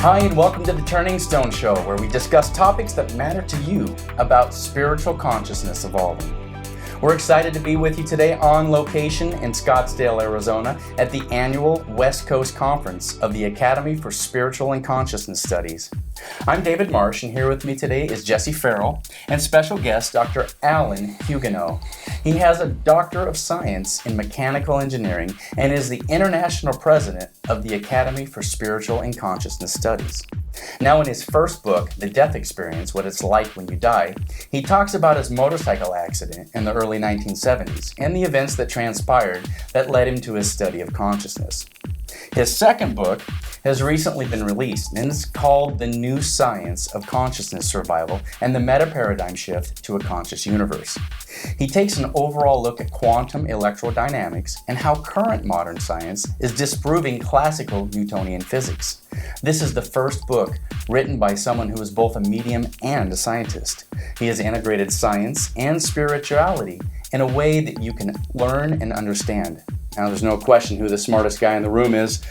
Hi, and welcome to the Turning Stone Show, where we discuss topics that matter to you about spiritual consciousness evolving. We're excited to be with you today on location in Scottsdale, Arizona, at the annual West Coast Conference of the Academy for Spiritual and Consciousness Studies. I'm David Marsh, and here with me today is Jesse Farrell and special guest Dr. Hugenot. He has a Doctor of Science in Mechanical Engineering and is the International President of the Academy for Spiritual and Consciousness Studies. Now, in his first book, The Death Experience, What It's Like When You Die, he talks about his motorcycle accident in the early 1970s and the events that transpired that led him to his study of consciousness. His second book has recently been released, and it's called The New Science of Consciousness Survival and the Meta-Paradigm Shift to a Conscious Universe. He takes an overall look at quantum electrodynamics and how current modern science is disproving classical Newtonian physics. This is the first book written by someone who is both a medium and a scientist. He has integrated science and spirituality in a way that you can learn and understand. Now, there's no question who the smartest guy in the room is,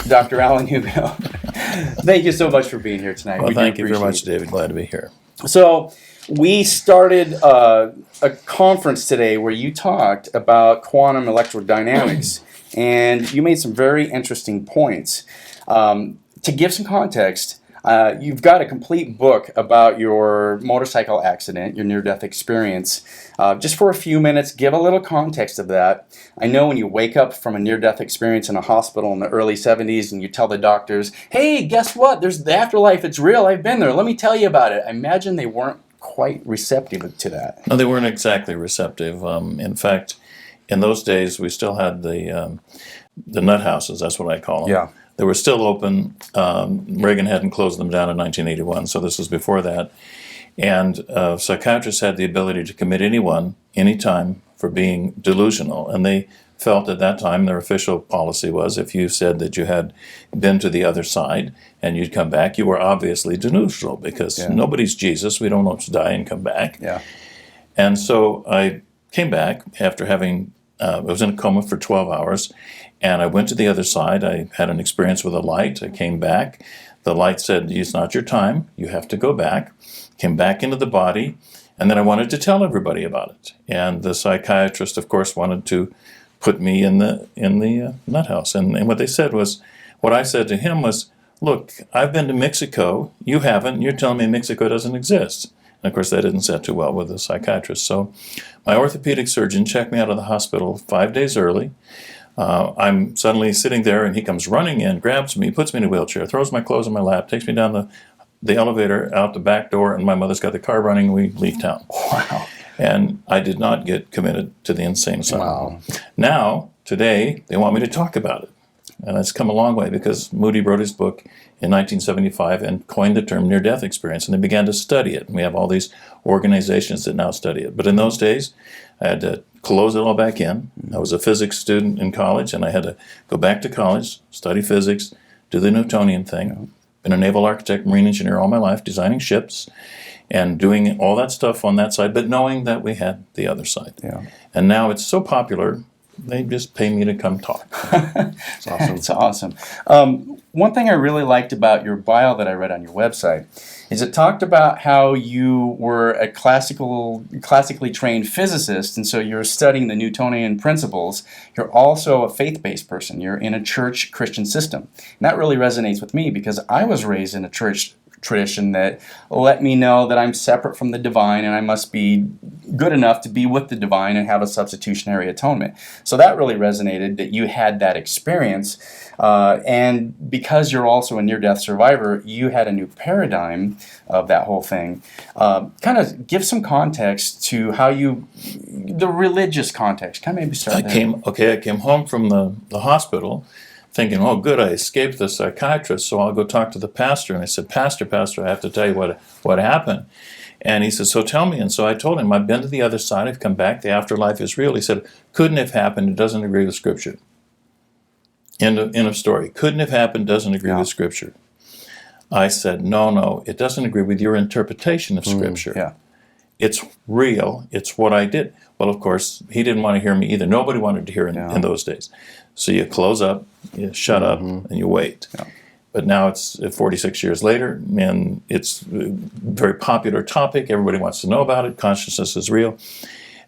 Dr. Hugenot. Thank you so much for being here tonight. Well, thank you very much, David. Glad to be here. So, we started a conference today where you talked about quantum electrodynamics, and you made some very interesting points. To give some context, you've got a complete book about your motorcycle accident, your near-death experience. Just for a few minutes, give a little context of that. I know when you wake up from a near-death experience in a hospital in the early 70s and you tell the doctors, hey, guess what? There's the afterlife. It's real. I've been there. Let me tell you about it. I imagine they weren't quite receptive to that. No, they weren't exactly receptive. In fact, in those days, we still had the nut houses. That's what I call them. Yeah. They were still open. Reagan hadn't closed them down in 1981, so this was before that. And psychiatrists had the ability to commit anyone, anytime, for being delusional. And they felt at that time, their official policy was, if you said that you had been to the other side and you'd come back, you were obviously delusional, because nobody's Jesus. We don't know to die and come back. Yeah. And so I came back after having, I was in a coma for 12 hours, and I went to the other side. I had an experience with a light. I came back. The light said, it's not your time. You have to go back. Came back into the body. And then I wanted to tell everybody about it. And the psychiatrist, of course, wanted to put me in the nut house. And what they said was, what I said to him was, look, I've been to Mexico. You haven't. You're telling me Mexico doesn't exist. And of course, that didn't set too well with the psychiatrist. So my orthopedic surgeon checked me out of the hospital 5 days early. I'm suddenly sitting there, and he comes running in, grabs me, puts me in a wheelchair, throws my clothes in my lap, takes me down the elevator, out the back door, and my mother's got the car running, and we leave town. Wow. And I did not get committed to the insane asylum. Wow. Now, today, they want me to talk about it. And it's come a long way, because Moody wrote his book in 1975 and coined the term near-death experience, and they began to study it. And we have all these organizations that now study it. But in those days, I had to close it all back in. I was a physics student in college, and I had to go back to college, study physics, do the Newtonian thing. Been a naval architect, marine engineer all my life, designing ships, and doing all that stuff on that side, but knowing that we had the other side. Yeah. And now it's so popular, they just pay me to come talk. It's awesome. It's awesome. One thing I really liked about your bio that I read on your website is it talked about how you were a classically trained physicist, and so you're studying the Newtonian principles. You're also a faith-based person. You're in a church Christian system. And that really resonates with me, because I was raised in a church tradition that let me know that I'm separate from the divine and I must be good enough to be with the divine and have a substitutionary atonement. So that really resonated, that you had that experience. And because you're also a near-death survivor, you had a new paradigm of that whole thing. Kind of give some context to how the religious context. Kind of maybe start there. I came home from the hospital thinking, oh, good, I escaped the psychiatrist, so I'll go talk to the pastor. And I said, Pastor, I have to tell you what happened. And he said, so tell me. And so I told him, I've been to the other side, I've come back, the afterlife is real. He said, couldn't have happened, it doesn't agree with Scripture. End of story. Couldn't have happened, doesn't agree with Scripture. I said, no, it doesn't agree with your interpretation of Scripture. Yeah. It's real, it's what I did. Well, of course, he didn't want to hear me either. Nobody wanted to hear in those days. So you close up, you shut up, and you wait. Yeah. But now it's 46 years later, and it's a very popular topic. Everybody wants to know about it. Consciousness is real.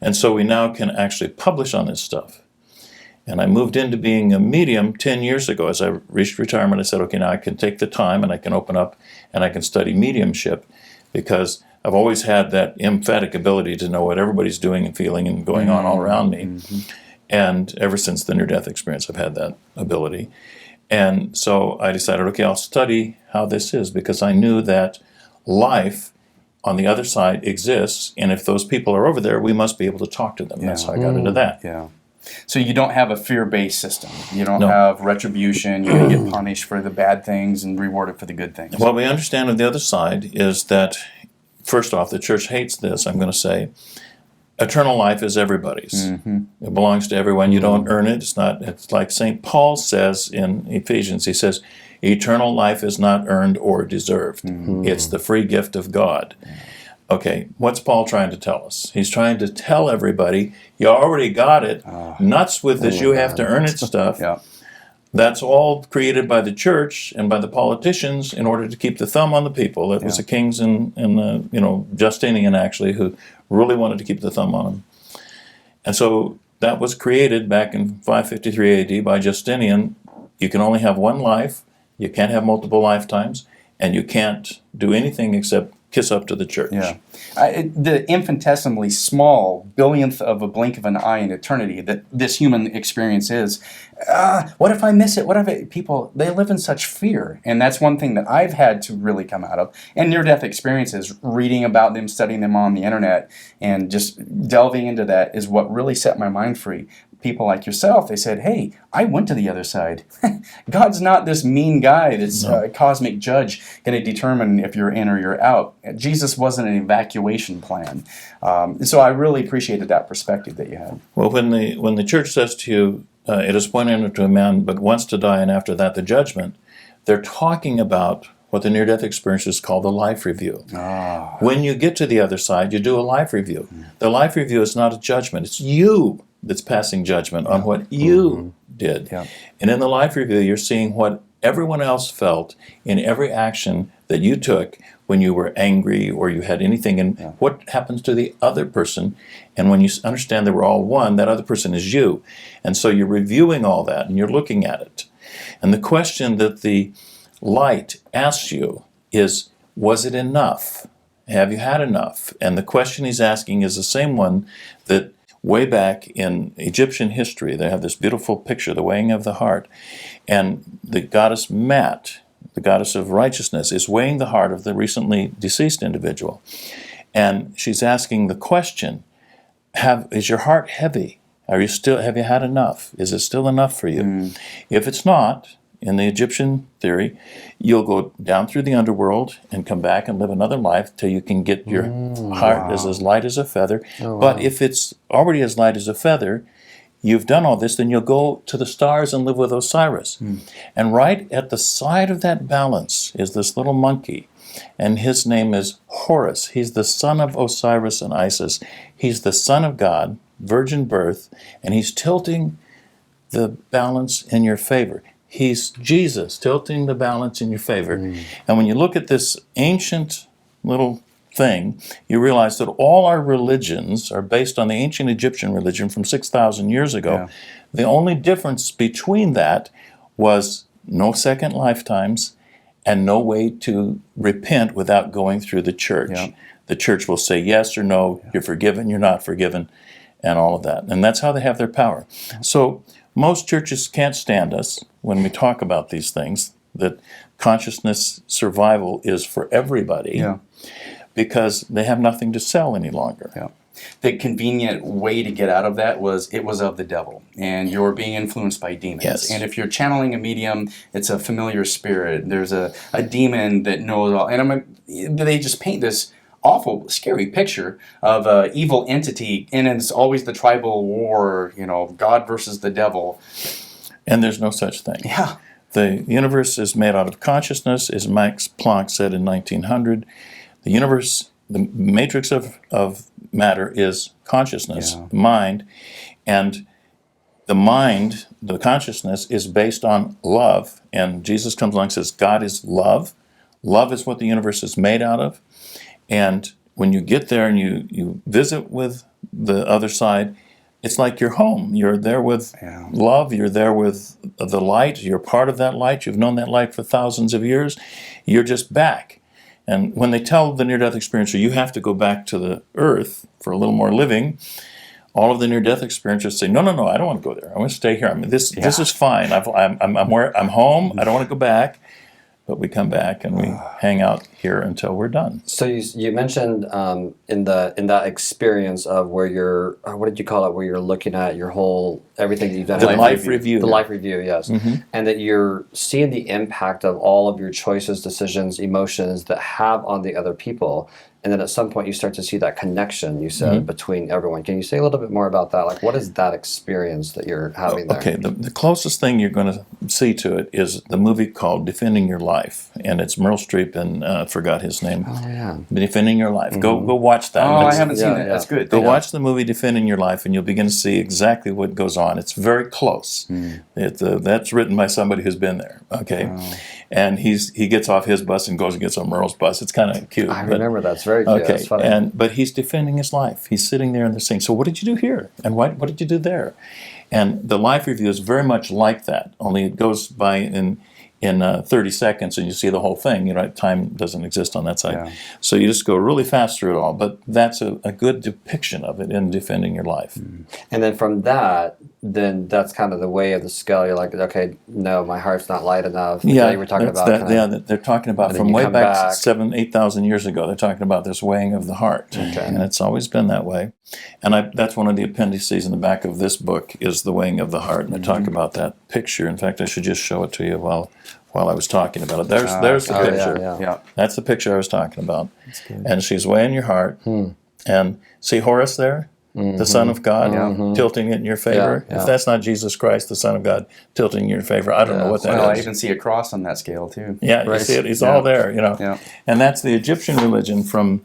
And so we now can actually publish on this stuff. And I moved into being a medium 10 years ago. As I reached retirement, I said, okay, now I can take the time and I can open up and I can study mediumship, because I've always had that emphatic ability to know what everybody's doing and feeling and going on all around me. Mm-hmm. And ever since the near-death experience, I've had that ability. And so I decided, okay, I'll study how this is, because I knew that life on the other side exists, and if those people are over there, we must be able to talk to them. Yeah. That's how I got into that. Yeah. So you don't have a fear-based system. You don't have retribution. You get punished for the bad things and rewarded for the good things. What we understand on the other side is that, first off, the church hates this, I'm going to say. Eternal life is everybody's. Mm-hmm. It belongs to everyone. You don't earn it. It's like St. Paul says in Ephesians. He says, eternal life is not earned or deserved. Mm-hmm. It's the free gift of God. Okay, what's Paul trying to tell us? He's trying to tell everybody, you already got it. Nuts with this, you have to earn it stuff. Yeah. That's all created by the church and by the politicians in order to keep the thumb on the people. That was the kings and Justinian, actually, who really wanted to keep the thumb on them. And so that was created back in 553 AD by Justinian. You can only have one life, you can't have multiple lifetimes, and you can't do anything except kiss up to the church. Yeah. The infinitesimally small billionth of a blink of an eye in eternity that this human experience is. What if I miss it? People, they live in such fear. And that's one thing that I've had to really come out of. And near-death experiences, reading about them, studying them on the internet, and just delving into that is what really set my mind free. People like yourself, they said, hey, I went to the other side. God's not this mean guy that's a cosmic judge going to determine if you're in or you're out. Jesus wasn't an evacuation plan. So I really appreciated that perspective that you had. Well, when the church says to you, it is appointed unto a man but once to die, and after that the judgment, they're talking about what the near-death experiences call the life review. When you get to the other side, you do a life review. The life review is not a judgment. It's you that's passing judgment on what you did. Yeah. And in the life review, you're seeing what everyone else felt in every action that you took when you were angry or you had anything, and what happens to the other person. And when you understand that we're all one, that other person is you. And so you're reviewing all that and you're looking at it. And the question that the light asks you is, was it enough? Have you had enough? And the question he's asking is the same one that way back in Egyptian history, they have this beautiful picture, the weighing of the heart. And the goddess Mat, the goddess of righteousness, is weighing the heart of the recently deceased individual. And she's asking the question, is your heart heavy? Have you had enough? Is it still enough for you? If it's not, in the Egyptian theory, you'll go down through the underworld and come back and live another life till you can get your heart as light as a feather. But if it's already as light as a feather, you've done all this, then you'll go to the stars and live with Osiris. And right at the side of that balance is this little monkey, and his name is Horus. He's the son of Osiris and Isis. He's the son of God, virgin birth, and he's tilting the balance in your favor. He's Jesus, tilting the balance in your favor. And when you look at this ancient little thing, you realize that all our religions are based on the ancient Egyptian religion from 6,000 years ago. Yeah. The only difference between that was no second lifetimes and no way to repent without going through the church. Yeah. The church will say yes or no, you're forgiven, you're not forgiven, and all of that. And that's how they have their power. So most churches can't stand us when we talk about these things, that consciousness survival is for everybody, because they have nothing to sell any longer. Yeah. The convenient way to get out of that was it was of the devil, and you're being influenced by demons. Yes. And if you're channeling a medium, it's a familiar spirit. There's a demon that knows all. And they just paint this awful, scary picture of an evil entity, and it's always the tribal war, God versus the devil. And there's no such thing. Yeah. The universe is made out of consciousness, as Max Planck said in 1900. The universe, the matrix of matter is consciousness, mind, and the mind, the consciousness, is based on love. And Jesus comes along and says, God is love. Love is what the universe is made out of. And when you get there and you visit with the other side, it's like you're home. You're there with love. You're there with the light. You're part of that light. You've known that light for thousands of years. You're just back. And when they tell the near-death experiencer, you have to go back to the earth for a little more living, all of the near-death experiencers say, no, I don't want to go there. I want to stay here. I mean, this is fine. I'm home. I don't want to go back. But we come back and we hang out here until we're done. So you mentioned in that experience of where you're, what did you call it, where you're looking at your whole, everything that you've done. The life review. The life review, yes. Mm-hmm. And that you're seeing the impact of all of your choices, decisions, emotions that have on the other people. And then at some point you start to see that connection, you said, between everyone. Can you say a little bit more about that? Like, what is that experience that you're having there? Okay, the closest thing you're going to see to it is the movie called Defending Your Life. And it's Meryl Streep and I forgot his name. Oh, yeah. Defending Your Life. Go watch that. Oh, I haven't seen it. That's good. Go watch the movie Defending Your Life and you'll begin to see exactly what goes on. It's very close. That's written by somebody who's been there. Okay. And he gets off his bus and goes and gets on Merle's bus. It's kind of cute. I remember that's very cute. Okay, That's funny. but he's defending his life. He's sitting there and they're saying, so what did you do here? And what did you do there? And the life review is very much like that, only it goes by in 30 seconds and you see the whole thing. You know, time doesn't exist on that side. Yeah. So you just go really fast through it all. But that's a good depiction of it in Defending Your Life. And then from that, then that's kind of the way of the scale. You're like, okay, no, my heart's not light enough. Yeah, you were talking about they're talking about from way back 7,000, 8,000 years ago. They're talking about this weighing of the heart, and it's always been that way. And that's one of the appendices in the back of this book is the weighing of the heart, and they talk about that picture. In fact, I should just show it to you while I was talking about it. There's the picture. Yeah. That's the picture I was talking about. And she's weighing your heart, and see Horus there. The Son of God, tilting it in your favor. If that's not Jesus Christ, the Son of God, tilting in your favor, I don't know what that is. I even see a cross on that scale, too. Yeah, you see it. He's all there, you know. Yeah. And that's the Egyptian religion from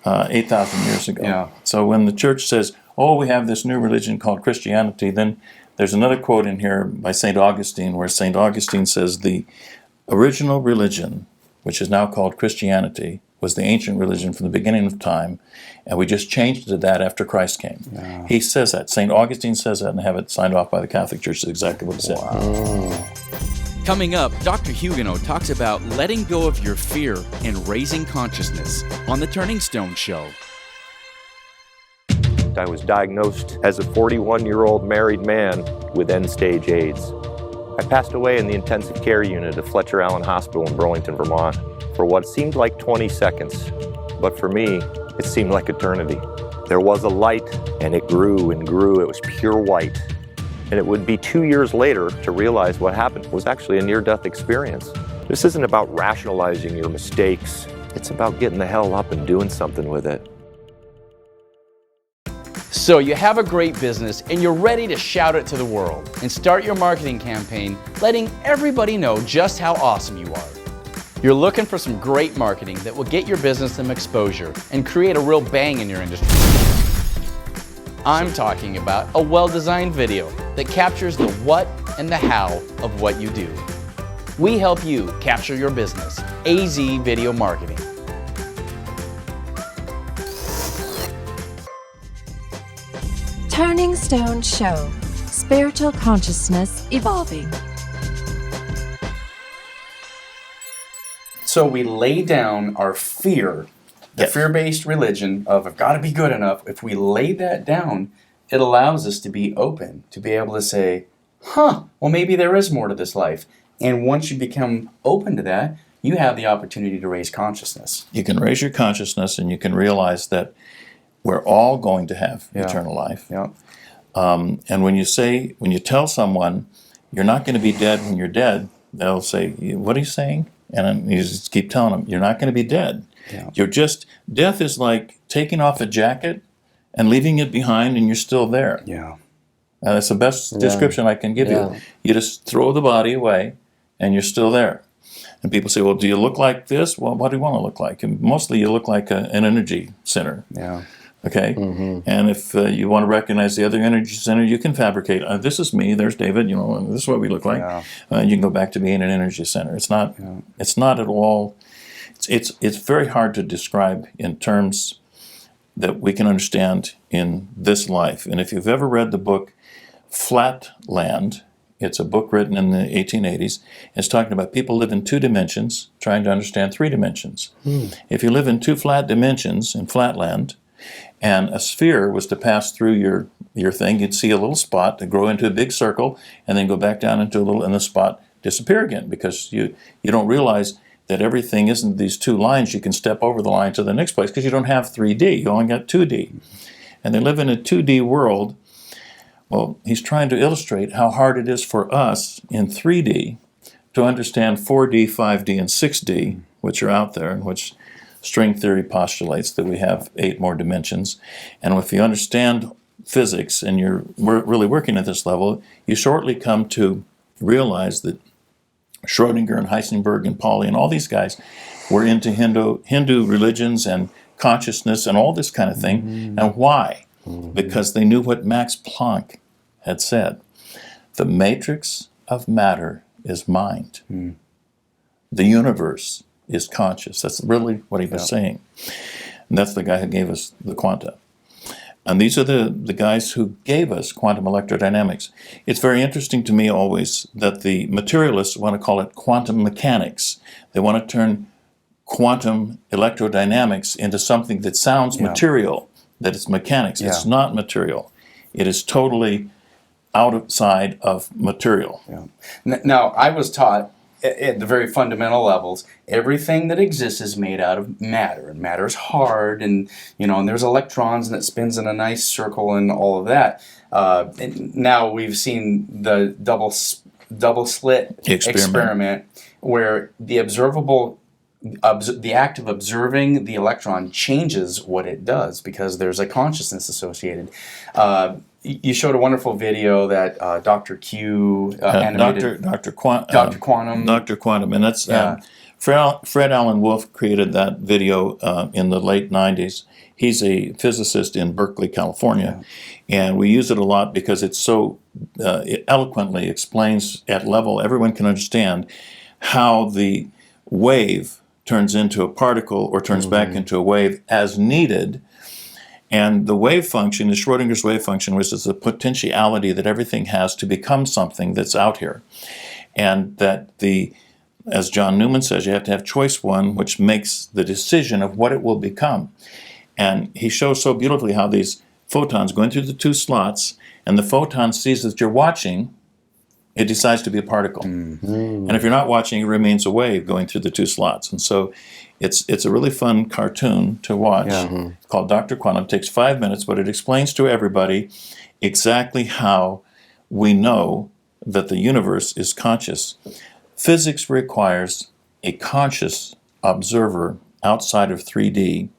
8,000 years ago. Yeah. So when the church says, oh, we have this new religion called Christianity, then there's another quote in here by St. Augustine where St. Augustine says the original religion, which is now called Christianity, was the ancient religion from the beginning of time, and we just changed it to that after Christ came. Yeah. He says that. St. Augustine says that and have it signed off by the Catholic Church. That's exactly what he said. Wow. Coming up, Dr. Hugenot talks about letting go of your fear and raising consciousness on The Turning Stone Show. I was diagnosed as a 41-year-old married man with end-stage AIDS. I passed away in the intensive care unit of Fletcher Allen Hospital in Burlington, Vermont, for what seemed like 20 seconds. But for me, it seemed like eternity. There was a light, and it grew and grew. It was pure white. And it would be 2 years later to realize what happened was actually a near-death experience. This isn't about rationalizing your mistakes. It's about getting the hell up and doing something with it. So you have a great business and you're ready to shout it to the world and start your marketing campaign letting everybody know just how awesome you are. You're looking for some great marketing that will get your business some exposure and create a real bang in your industry. I'm talking about a well-designed video that captures the what and the how of what you do. We help you capture your business. AZ Video Marketing. Turning Stone Show. Spiritual consciousness evolving. So we lay down our fear, the fear-based religion of I've got to be good enough. If we lay that down, it allows us to be open, to be able to say, well, maybe there is more to this life. And once you become open to that, you have the opportunity to raise consciousness. You can raise your consciousness and you can realize that we're all going to have eternal life. Yeah. And when you tell someone you're not going to be dead when you're dead, they'll say, what are you saying? And you just keep telling them, you're not going to be dead. Yeah. Death is like taking off a jacket and leaving it behind and you're still there. Yeah. That's the best description I can give you. You just throw the body away and you're still there. And people say, well, do you look like this? Well, what do you want to look like? And mostly you look like an energy center. Yeah. Okay? And if you want to recognize the other energy center, you can fabricate. This is me, there's David, and this is what we look like. You can go back to being an energy center. It's not at all, it's very hard to describe in terms that we can understand in this life. And if you've ever read the book Flatland, it's a book written in the 1880s. It's talking about people live in 2 dimensions, trying to understand 3 dimensions. If you live in 2 flat dimensions in Flatland, and a sphere was to pass through your thing, you'd see a little spot to grow into a big circle, and then go back down into a little, and the spot disappear again, because you don't realize that everything isn't these 2 lines. You can step over the line to the next place, because you don't have 3D, you only got 2D. And they live in a 2D world. Well, he's trying to illustrate how hard it is for us in 3D to understand 4D, 5D, and 6D, which are out there, and which string theory postulates that we have 8 more dimensions. And if you understand physics and you're really working at this level, you shortly come to realize that Schrodinger and Heisenberg and Pauli and all these guys were into Hindu religions and consciousness and all this kind of thing. And why? Because they knew what Max Planck had said. The matrix of matter is mind. The universe is conscious. That's really what he was saying. And that's the guy who gave us the quanta. And these are the guys who gave us quantum electrodynamics. It's very interesting to me always that the materialists want to call it quantum mechanics. They want to turn quantum electrodynamics into something that sounds material, that it's mechanics. It's not material. It is totally outside of material. Now, I was taught at the very fundamental levels, everything that exists is made out of matter, and matter is hard, and and there's electrons, and it spins in a nice circle, and all of that. And now we've seen the double slit experiment where the the act of observing the electron changes what it does, because there's a consciousness associated. You showed a wonderful video that Dr. Q animated. Dr. Quantum. Dr. Quantum, and that's Fred Alan Wolf created that video in the late 90s. He's a physicist in Berkeley, California, and we use it a lot because it so it eloquently explains at level everyone can understand how the wave turns into a particle or turns back into a wave as needed. And the wave function is Schrodinger's wave function, which is the potentiality that everything has to become something that's out here. And that as John Newman says, you have to have choice one, which makes the decision of what it will become. And he shows so beautifully how these photons going through the 2 slots, and the photon sees that you're watching, it decides to be a particle. And if you're not watching, it remains a wave going through the 2 slots. And so it's a really fun cartoon to watch called Dr. Quantum. It takes 5 minutes, but it explains to everybody exactly how we know that the universe is conscious. Physics requires a conscious observer outside of 3D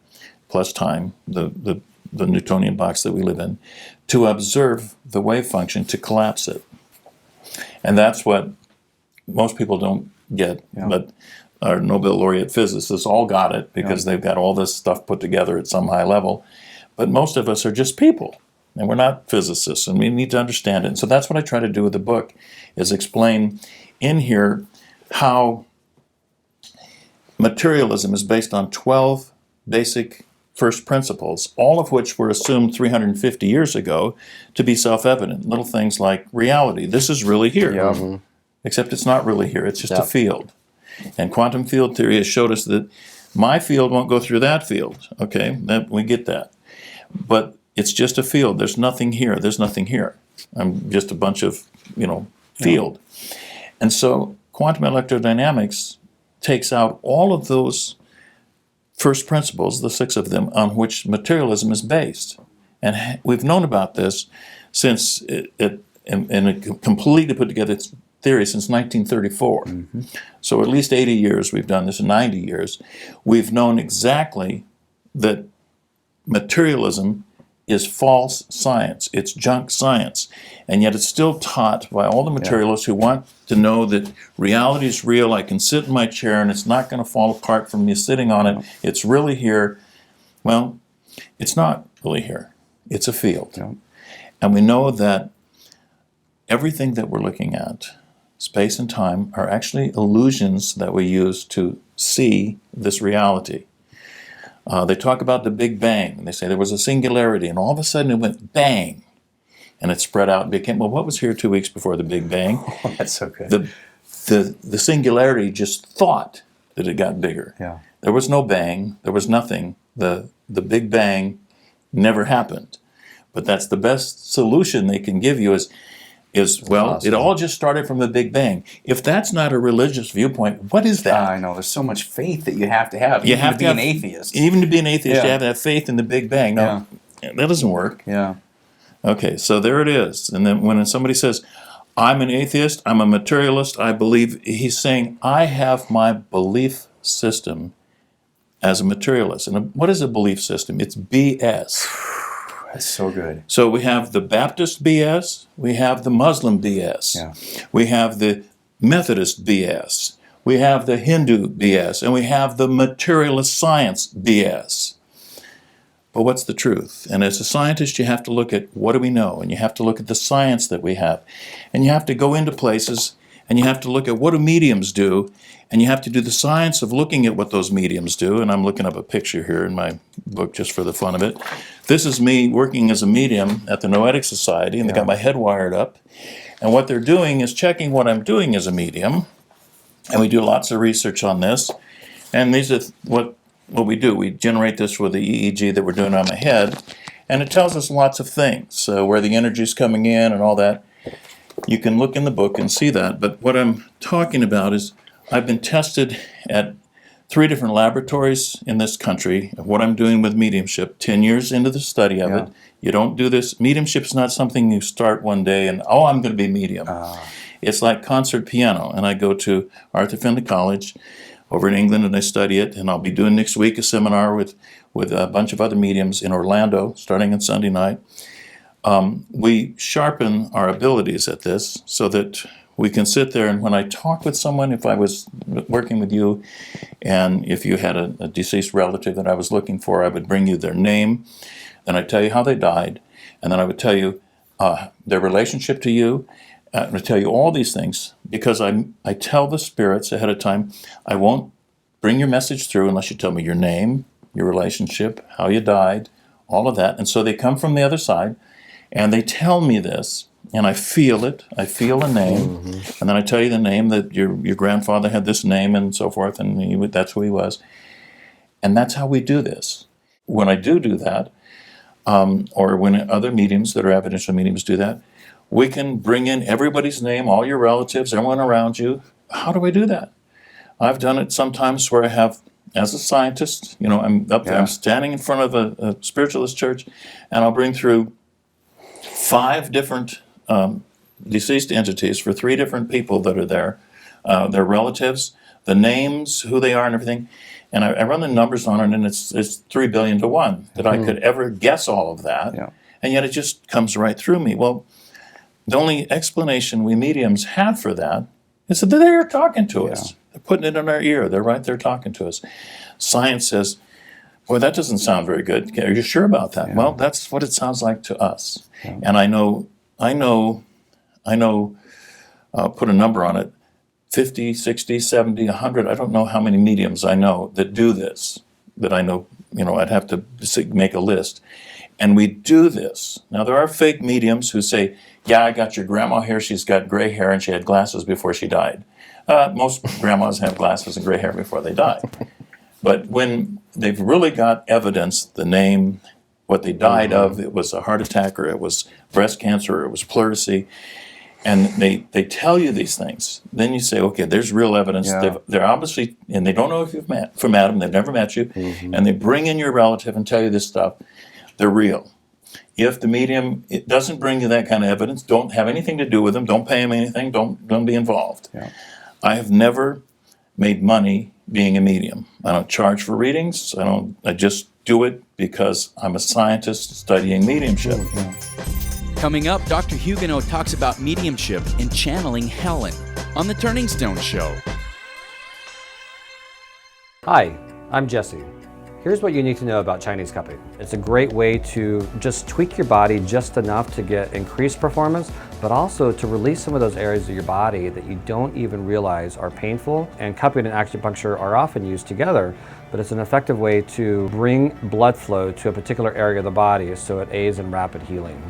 plus time, the Newtonian box that we live in, to observe the wave function, to collapse it. And that's what most people don't get, but our Nobel laureate physicists all got it because they've got all this stuff put together at some high level. But most of us are just people, and we're not physicists, and we need to understand it. And so that's what I try to do with the book, is explain in here how materialism is based on 12 basic first principles, all of which were assumed 350 years ago to be self-evident. Little things like reality. This is really here. Except it's not really here. It's just a field. And quantum field theory has showed us that my field won't go through that field. Okay, we get that. But it's just a field. There's nothing here. There's nothing here. I'm just a bunch of, field. And so quantum electrodynamics takes out all of those first principles, the 6 of them, on which materialism is based. And we've known about this since it completely put together its theory since 1934. So at least 80 years we've done this, 90 years. We've known exactly that materialism is false science. It's junk science. And yet it's still taught by all the materialists who want to know that reality is real. I can sit in my chair and it's not going to fall apart from me sitting on it. It's really here. Well, it's not. really here. It's a field. Yeah. And we know that everything that we're looking at, space and time, are actually illusions that we use to see this reality. They talk about the Big Bang. They say there was a singularity, and all of a sudden it went bang, and it spread out and became, well, what was here 2 weeks before the Big Bang? Oh, that's so good. The singularity just thought that it got bigger. Yeah. There was no bang. There was nothing. The Big Bang never happened. But that's the best solution they can give you is well, awesome. It all just started from the Big Bang. If that's not a religious viewpoint, what is that? I know. There's so much faith that you have to have. You even have to to be have- an atheist. Even to be an atheist, Yeah. you have to have faith in the Big Bang. No, that doesn't work. Yeah. Okay, so there it is. And then when somebody says, I'm an atheist, I'm a materialist, I believe, he's saying, I have my belief system as a materialist. And what is a belief system? It's BS. That's so good. So we have the Baptist BS, we have the Muslim BS, Yeah. we have the Methodist BS, we have the Hindu BS, and we have the materialist science BS. But what's the truth? And as a scientist, you have to look at what do we know, and you have to look at the science that we have, and you have to go into places, and you have to look at what do mediums do, and you have to do the science of looking at what those mediums do. And I'm looking up a picture here in my book just for the fun of it. This is me working as a medium at the Noetic Society, and they got my head wired up. And what they're doing is checking what I'm doing as a medium, and we do lots of research on this. And these are what we do. We generate this with the EEG that we're doing on my head, and it tells us lots of things, where the energy is coming in and all that. You can look in the book and see that. But what I'm talking about is I've been tested at 3 different laboratories in this country of what I'm doing with mediumship, 10 years into the study of it. You don't do this. Mediumship's not something you start one day and, I'm going to be medium. It's like concert piano. And I go to Arthur Finley College over in England and I study it. And I'll be doing next week a seminar with a bunch of other mediums in Orlando starting on Sunday night. We sharpen our abilities at this so that we can sit there, and when I talk with someone, if I was working with you, and if you had a deceased relative that I was looking for, I would bring you their name, then I'd tell you how they died, and then I would tell you their relationship to you, and I'd tell you all these things, because I tell the spirits ahead of time, I won't bring your message through unless you tell me your name, your relationship, how you died, all of that. And so they come from the other side, and they tell me this, and I feel it. I feel a name, and then I tell you the name that your grandfather had this name and so forth, and that's who he was. And that's how we do this. When I do that, or when other mediums that are evidential mediums do that, we can bring in everybody's name, all your relatives, everyone around you. How do I do that? I've done it sometimes where I have, as a scientist, I'm up there, I'm standing in front of a spiritualist church, and I'll bring through 5 different deceased entities for 3 different people that are there, their relatives, the names, who they are and everything. And I run the numbers on it, and it's 3 billion to 1 that I could ever guess all of that. Yeah. And yet it just comes right through me. Well, the only explanation we mediums have for that is that they're talking to us. They're putting it in our ear. They're right there talking to us. Science says, boy, that doesn't sound very good. Are you sure about that? Well, that's what it sounds like to us. Yeah. And I know, put a number on it, 50, 60, 70, 100, I don't know how many mediums I know that do this, that I know, I'd have to make a list. And we do this. Now, there are fake mediums who say, I got your grandma here, she's got gray hair and she had glasses before she died. Most grandmas have glasses and gray hair before they die. But when they've really got evidence, the name, what they died of, it was a heart attack, or it was breast cancer, or it was pleurisy, and they tell you these things, then you say, okay, there's real evidence. They're obviously, and they don't know if you've met from Adam, they've never met you, and they bring in your relative and tell you this stuff, they're real. If the medium it doesn't bring you that kind of evidence, don't have anything to do with them, don't pay them anything, don't be involved. Yeah. I have never made money being a medium. I don't charge for readings. I just do it because I'm a scientist studying mediumship. Coming up, Dr. Hugenot talks about mediumship and channeling Helen on The Turning Stone Show. Hi, I'm Jesse. Here's what you need to know about Chinese cupping. It's a great way to just tweak your body just enough to get increased performance, but also to release some of those areas of your body that you don't even realize are painful. And cupping and acupuncture are often used together, but it's an effective way to bring blood flow to a particular area of the body so it aids in rapid healing.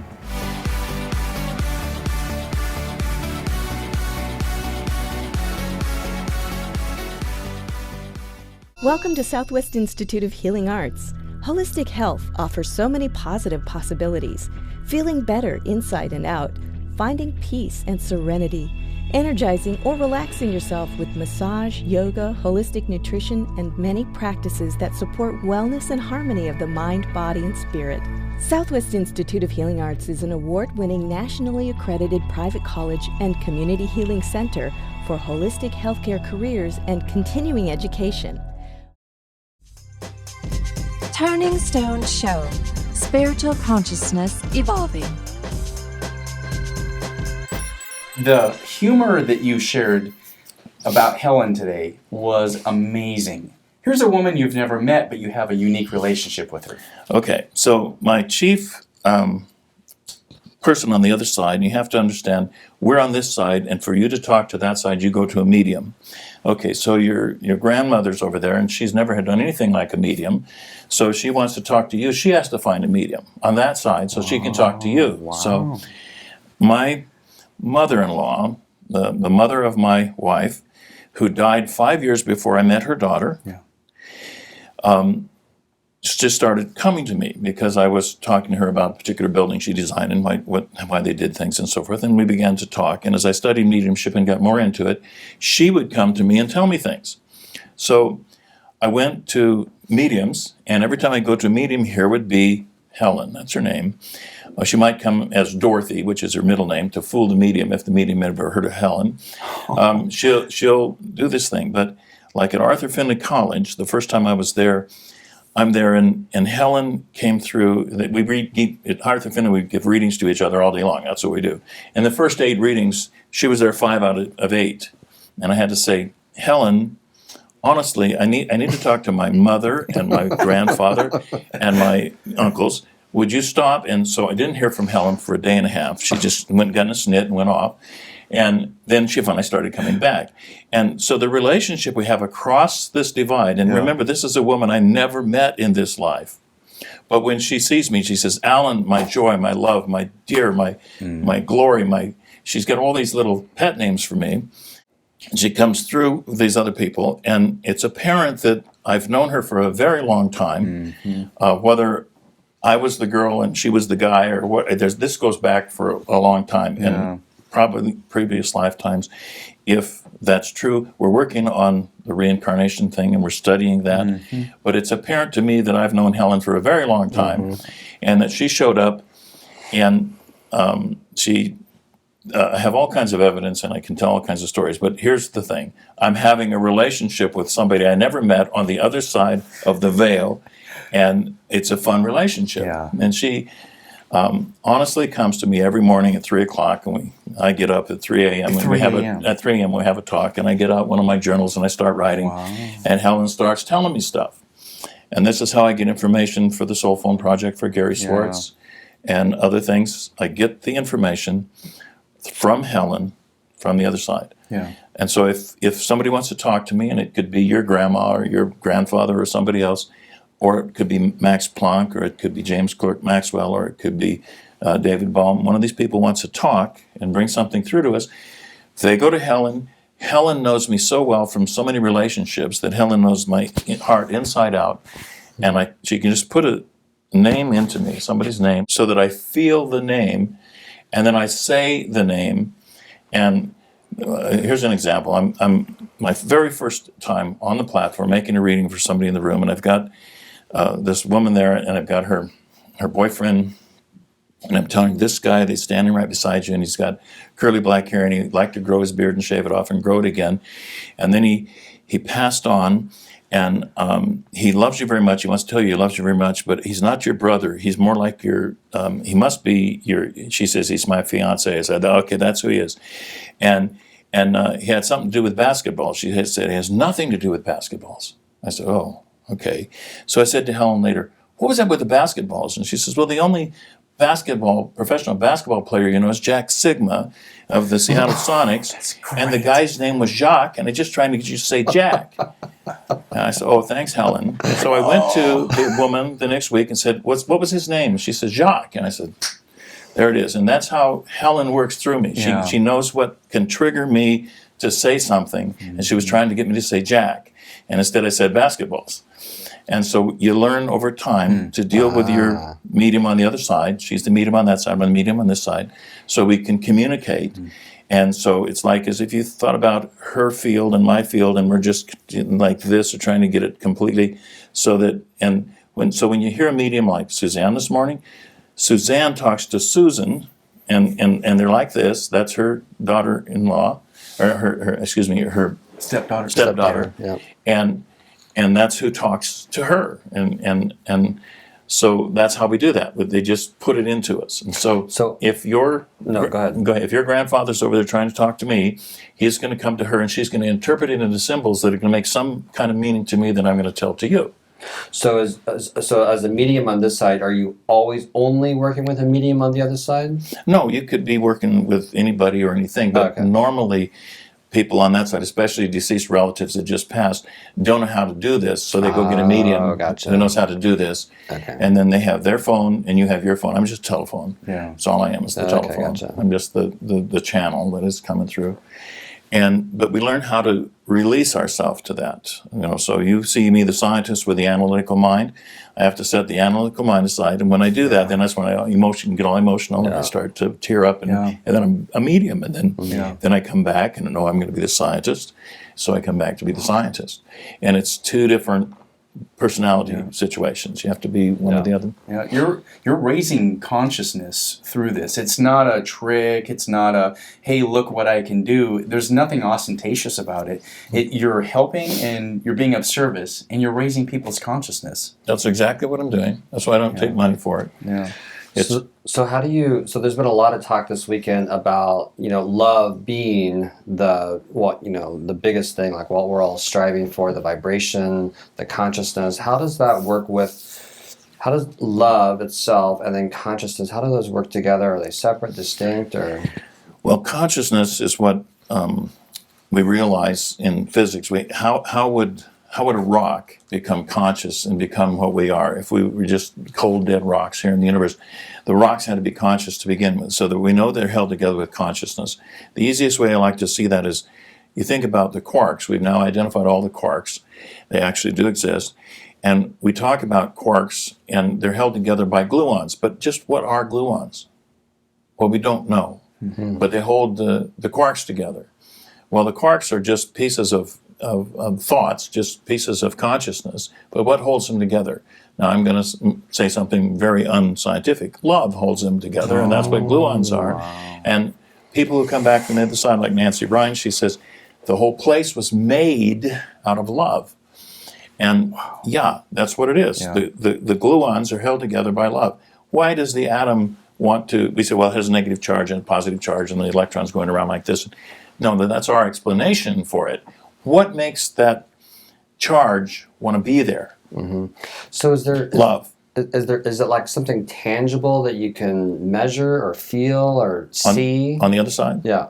Welcome to Southwest Institute of Healing Arts. Holistic health offers so many positive possibilities. Feeling better inside and out, finding peace and serenity, energizing or relaxing yourself with massage, yoga, holistic nutrition, and many practices that support wellness and harmony of the mind, body, and spirit. Southwest Institute of Healing Arts is an award-winning, nationally accredited private college and community healing center for holistic healthcare careers and continuing education. Turning Stone Show. Spiritual consciousness evolving. The humor that you shared about Helen today was amazing. Here's a woman you've never met, but you have a unique relationship with her. Okay, so my chief person on the other side, and you have to understand, we're on this side, and for you to talk to that side, you go to a medium. Okay, so your grandmother's over there, and she's never had done anything like a medium, so she wants to talk to you. She has to find a medium on that side so she can talk to you. Wow. So my mother-in-law, the mother of my wife, who died 5 years before I met her daughter, just started coming to me because I was talking to her about a particular building she designed and why they did things and so forth. And we began to talk. And as I studied mediumship and got more into it, she would come to me and tell me things. So I went to mediums, and every time I go to a medium, here would be Helen, that's her name. She might come as Dorothy, which is her middle name, to fool the medium if the medium had ever heard of Helen. She'll do this thing. But like at Arthur Finley College, the first time I was there, I'm there, and Helen came through. At Arthur Finley, we give readings to each other all day long. That's what we do. And the first 8 readings, she was there 5 out of 8. And I had to say, Helen, honestly, I need to talk to my mother and my grandfather and my uncles. Would you stop? And so I didn't hear from Helen for a day and a half. She just went and got in a snit and went off. And then she finally started coming back. And so the relationship we have across this divide, and remember, this is a woman I never met in this life. But when she sees me, she says, Alan, my joy, my love, my dear, my glory, she's got all these little pet names for me. And she comes through with these other people, and it's apparent that I've known her for a very long time, whether I was the girl and she was the guy or what. This goes back for a long time. And probably previous lifetimes. If that's true, we're working on the reincarnation thing and we're studying that. But it's apparent to me that I've known Helen for a very long time and that she showed up and she I have all kinds of evidence and I can tell all kinds of stories. But here's the thing. I'm having a relationship with somebody I never met on the other side of the veil, and it's a fun relationship. Yeah. And she honestly comes to me every morning at 3 o'clock, and I get up at 3 a.m. and at 3 a.m. we have a talk, and I get out one of my journals and I start writing, and Helen starts telling me stuff. And this is how I get information for the Soul Phone Project for Gary Swartz and other things. I get the information from Helen from the other side. Yeah. And so if somebody wants to talk to me, and it could be your grandma or your grandfather or somebody else, or it could be Max Planck, or it could be James Clerk Maxwell, or it could be David Bohm. One of these people wants to talk and bring something through to us. If they go to Helen, Helen knows me so well from so many relationships that Helen knows my heart inside out. And she can just put a name into me, somebody's name, so that I feel the name, and then I say the name. And here's an example. I'm my very first time on the platform making a reading for somebody in the room, and I've got this woman there, and I've got her boyfriend, and I'm telling this guy that's standing right beside you, and he's got curly black hair, and he'd like to grow his beard and shave it off and grow it again. And then he passed on, and he loves you very much. He wants to tell you he loves you very much, but he's not your brother. He's more like he must be she says, he's my fiance. I said, okay, that's who he is. And he had something to do with basketball. She had said, it has nothing to do with basketballs. I said, oh, Okay. So I said to Helen later, what was that with the basketballs? And she says, well, the only professional basketball player you know is Jack Sigma of the Seattle Sonics. And the guy's name was Jacques, and I just trying to get you to say Jack. And I said, oh, thanks, Helen. So I went to the woman the next week and said, what was his name? And she said, Jacques. And I said, there it is. And that's how Helen works through me. She knows what can trigger me to say something. And she was trying to get me to say Jack. And instead I said basketballs. And so you learn over time to deal with your medium on the other side. She's the medium on that side, I'm the medium on this side. So we can communicate. And so it's like as if you thought about her field and my field, and we're just like this, or trying to get it completely so that, when you hear a medium like Suzanne this morning, Suzanne talks to Susan, and they're like this. That's her daughter-in-law, or her stepdaughter. Yeah. And that's who talks to her, and so that's how we do that. They just put it into us. And so if go ahead. If your grandfather's over there trying to talk to me, he's going to come to her, and she's going to interpret it into symbols that are going to make some kind of meaning to me that I'm going to tell to you. So as a medium on this side, are you always only working with a medium on the other side? No, you could be working with anybody or anything, but normally people on that side, especially deceased relatives that just passed, don't know how to do this, so they go get a medium who knows how to do this. Okay. And then they have their phone, and you have your phone. I'm just a telephone. Yeah. That's all I am, is the telephone. Gotcha. I'm just the channel that is coming through. But we learn how to release ourselves to that. So you see me, the scientist with the analytical mind. I have to set the analytical mind aside, and when I do that, then that's when I get all emotional, and I start to tear up, and then I'm a medium, and then I come back and know I'm going to be the scientist, so I come back to be the scientist, and it's two different personality situations. You have to be one or the other. Yeah, you're raising consciousness through this. It's not a trick. It's not a, hey, look what I can do. There's nothing ostentatious about it. You're helping, and you're being of service, and you're raising people's consciousness. That's exactly what I'm doing. That's why I don't take money for it. Yeah. So how do you? So there's been a lot of talk this weekend about love being the biggest thing, like what we're all striving for, the vibration, the consciousness. How does that work with? How does love itself and then consciousness? How do those work together? Are they separate, distinct, or? Well, consciousness is what we realize in physics. How would a rock become conscious and become what we are if we were just cold, dead rocks here in the universe? The rocks had to be conscious to begin with, so that we know they're held together with consciousness. The easiest way I like to see that is, you think about the quarks. We've now identified all the quarks. They actually do exist. And we talk about quarks, and they're held together by gluons. But just what are gluons? Well, we don't know. Mm-hmm. But they hold the quarks together. Well, the quarks are just pieces of thoughts, just pieces of consciousness. But what holds them together? Now, I'm going to say something very unscientific. Love holds them together, and that's what gluons are. Wow. And people who come back from the other side, like Nancy Bryan, she says, the whole place was made out of love. And that's what it is. Yeah. The gluons are held together by love. Why does the atom want to, we say, well, it has a negative charge and a positive charge, and the electrons going around like this. No, that's our explanation for it. What makes that charge want to be there? Mm-hmm. So love. Is it like something tangible that you can measure or feel or see? On the other side? Yeah.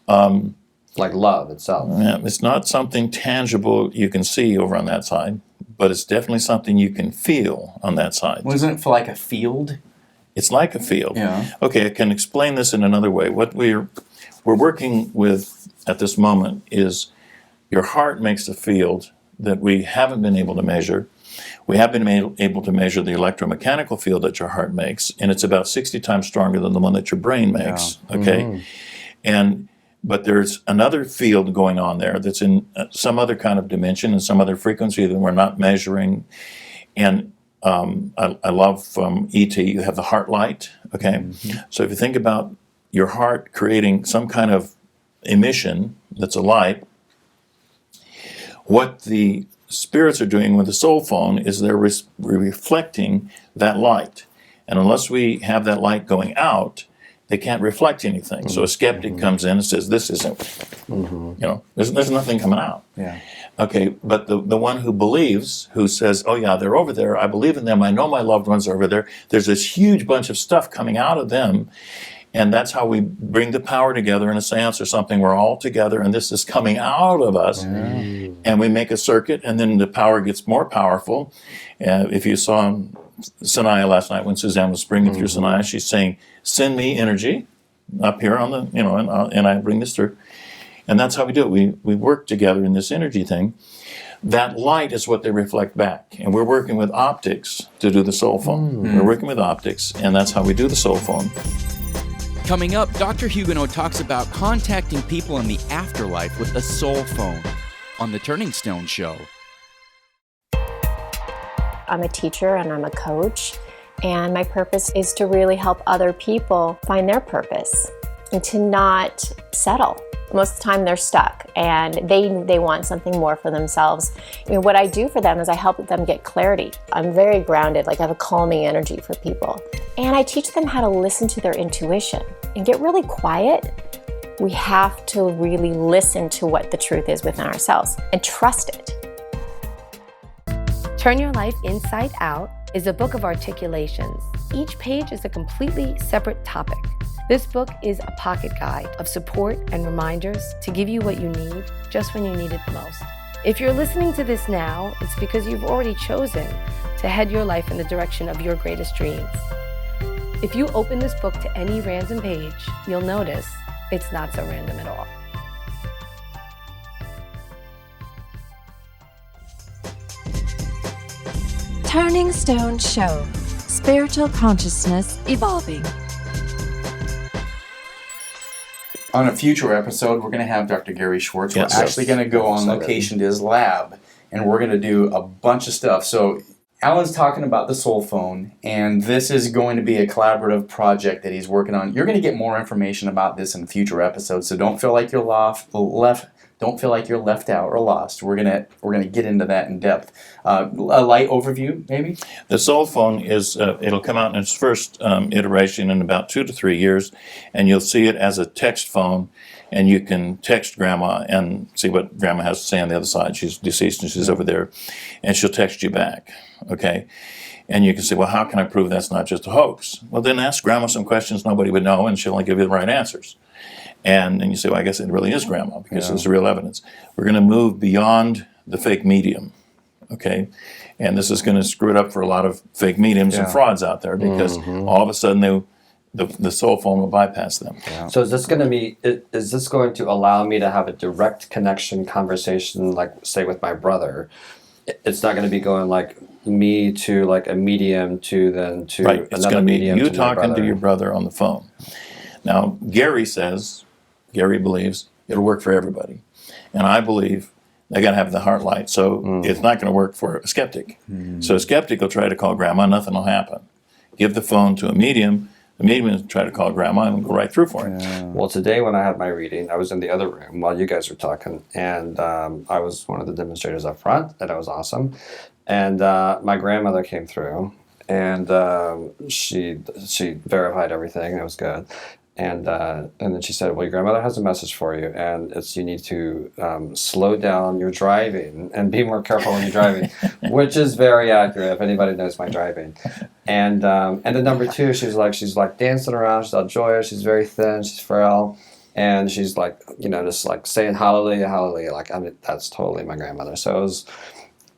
Like love itself. Yeah, it's not something tangible you can see over on that side, but it's definitely something you can feel on that side. Wasn't it like a field? It's like a field. Yeah. Okay, I can explain this in another way. What we're working with at this moment is your heart makes a field that we haven't been able to measure. We have been able to measure the electromechanical field that your heart makes, and it's about 60 times stronger than the one that your brain makes. Yeah. Okay? Mm-hmm. But there's another field going on there that's in some other kind of dimension and some other frequency that we're not measuring. And I love from E.T., you have the heart light. Okay? Mm-hmm. So if you think about your heart creating some kind of emission that's a light, what the spirits are doing with the soul phone is they're reflecting that light. And unless we have that light going out, they can't reflect anything. So a skeptic comes in and says, this isn't, there's nothing coming out. Yeah. Okay, but the one who believes, who says, oh yeah, they're over there, I believe in them, I know my loved ones are over there, there's this huge bunch of stuff coming out of them, and that's how we bring the power together in a seance or something. We're all together, and this is coming out of us, and we make a circuit, and then the power gets more powerful. If you saw Sanaya last night when Suzanne was bringing through Sanaya, she's saying, send me energy up here on the, and I bring this through. And that's how we do it. We work together in this energy thing. That light is what they reflect back. And we're working with optics to do the soul phone. We're working with optics, and that's how we do the soul phone. Coming up, Dr. Hugenot talks about contacting people in the afterlife with the soul phone on The Turning Stone Show. I'm a teacher and I'm a coach, and my purpose is to really help other people find their purpose and to not settle. Most of the time they're stuck and they want something more for themselves. What I do for them is I help them get clarity. I'm very grounded, like I have a calming energy for people. And I teach them how to listen to their intuition and get really quiet. We have to really listen to what the truth is within ourselves and trust it. Turn Your Life Inside Out is a book of articulations. Each page is a completely separate topic. This book is a pocket guide of support and reminders to give you what you need just when you need it the most. If you're listening to this now, it's because you've already chosen to head your life in the direction of your greatest dreams. If you open this book to any random page, you'll notice it's not so random at all. Turning Stone Show. Spiritual consciousness evolving. On a future episode, we're going to have Dr. Gary Schwartz. Yes. We're actually going to go on location to his lab, and we're going to do a bunch of stuff. So Alan's talking about the soul phone, and this is going to be a collaborative project that he's working on. You're going to get more information about this in future episodes, so don't feel like you're don't feel like you're left out or lost. We're gonna get into that in depth. A light overview, maybe. The soul phone is it'll come out in its first iteration in about 2 to 3 years, and you'll see it as a text phone, and you can text Grandma and see what Grandma has to say on the other side. She's deceased and she's over there, and she'll text you back. Okay. And you can say, well, how can I prove that's not just a hoax? Well, then ask Grandma some questions nobody would know, and she'll only give you the right answers. And then you say, well, I guess it really is Grandma, because there's real evidence. We're going to move beyond the fake medium, okay? And this is going to screw it up for a lot of fake mediums and frauds out there, because all of a sudden the soul phone will bypass them. Yeah. So is this going to allow me to have a direct connection conversation, like, say, with my brother? It's not going to be going like me to like a medium to then to right. It's another medium. You talking to your brother on the phone. Now, Gary believes it'll work for everybody. And I believe they got to have the heart light. So it's not going to work for a skeptic. So a skeptic will try to call Grandma, nothing will happen. Give the phone to a medium, the medium will try to call Grandma and go right through for it. Well, today when I had my reading, I was in the other room while you guys were talking, and I was one of the demonstrators up front, and that was awesome. And my grandmother came through, and she verified everything. It was good. And then she said, well, your grandmother has a message for you, and it's you need to slow down your driving and be more careful when you're driving, which is very accurate if anybody knows my driving. And then number two, she's like dancing around, she's all joyous, she's very thin, she's frail, and she's like, just like saying hallelujah, hallelujah. Like, I mean, that's totally my grandmother. So it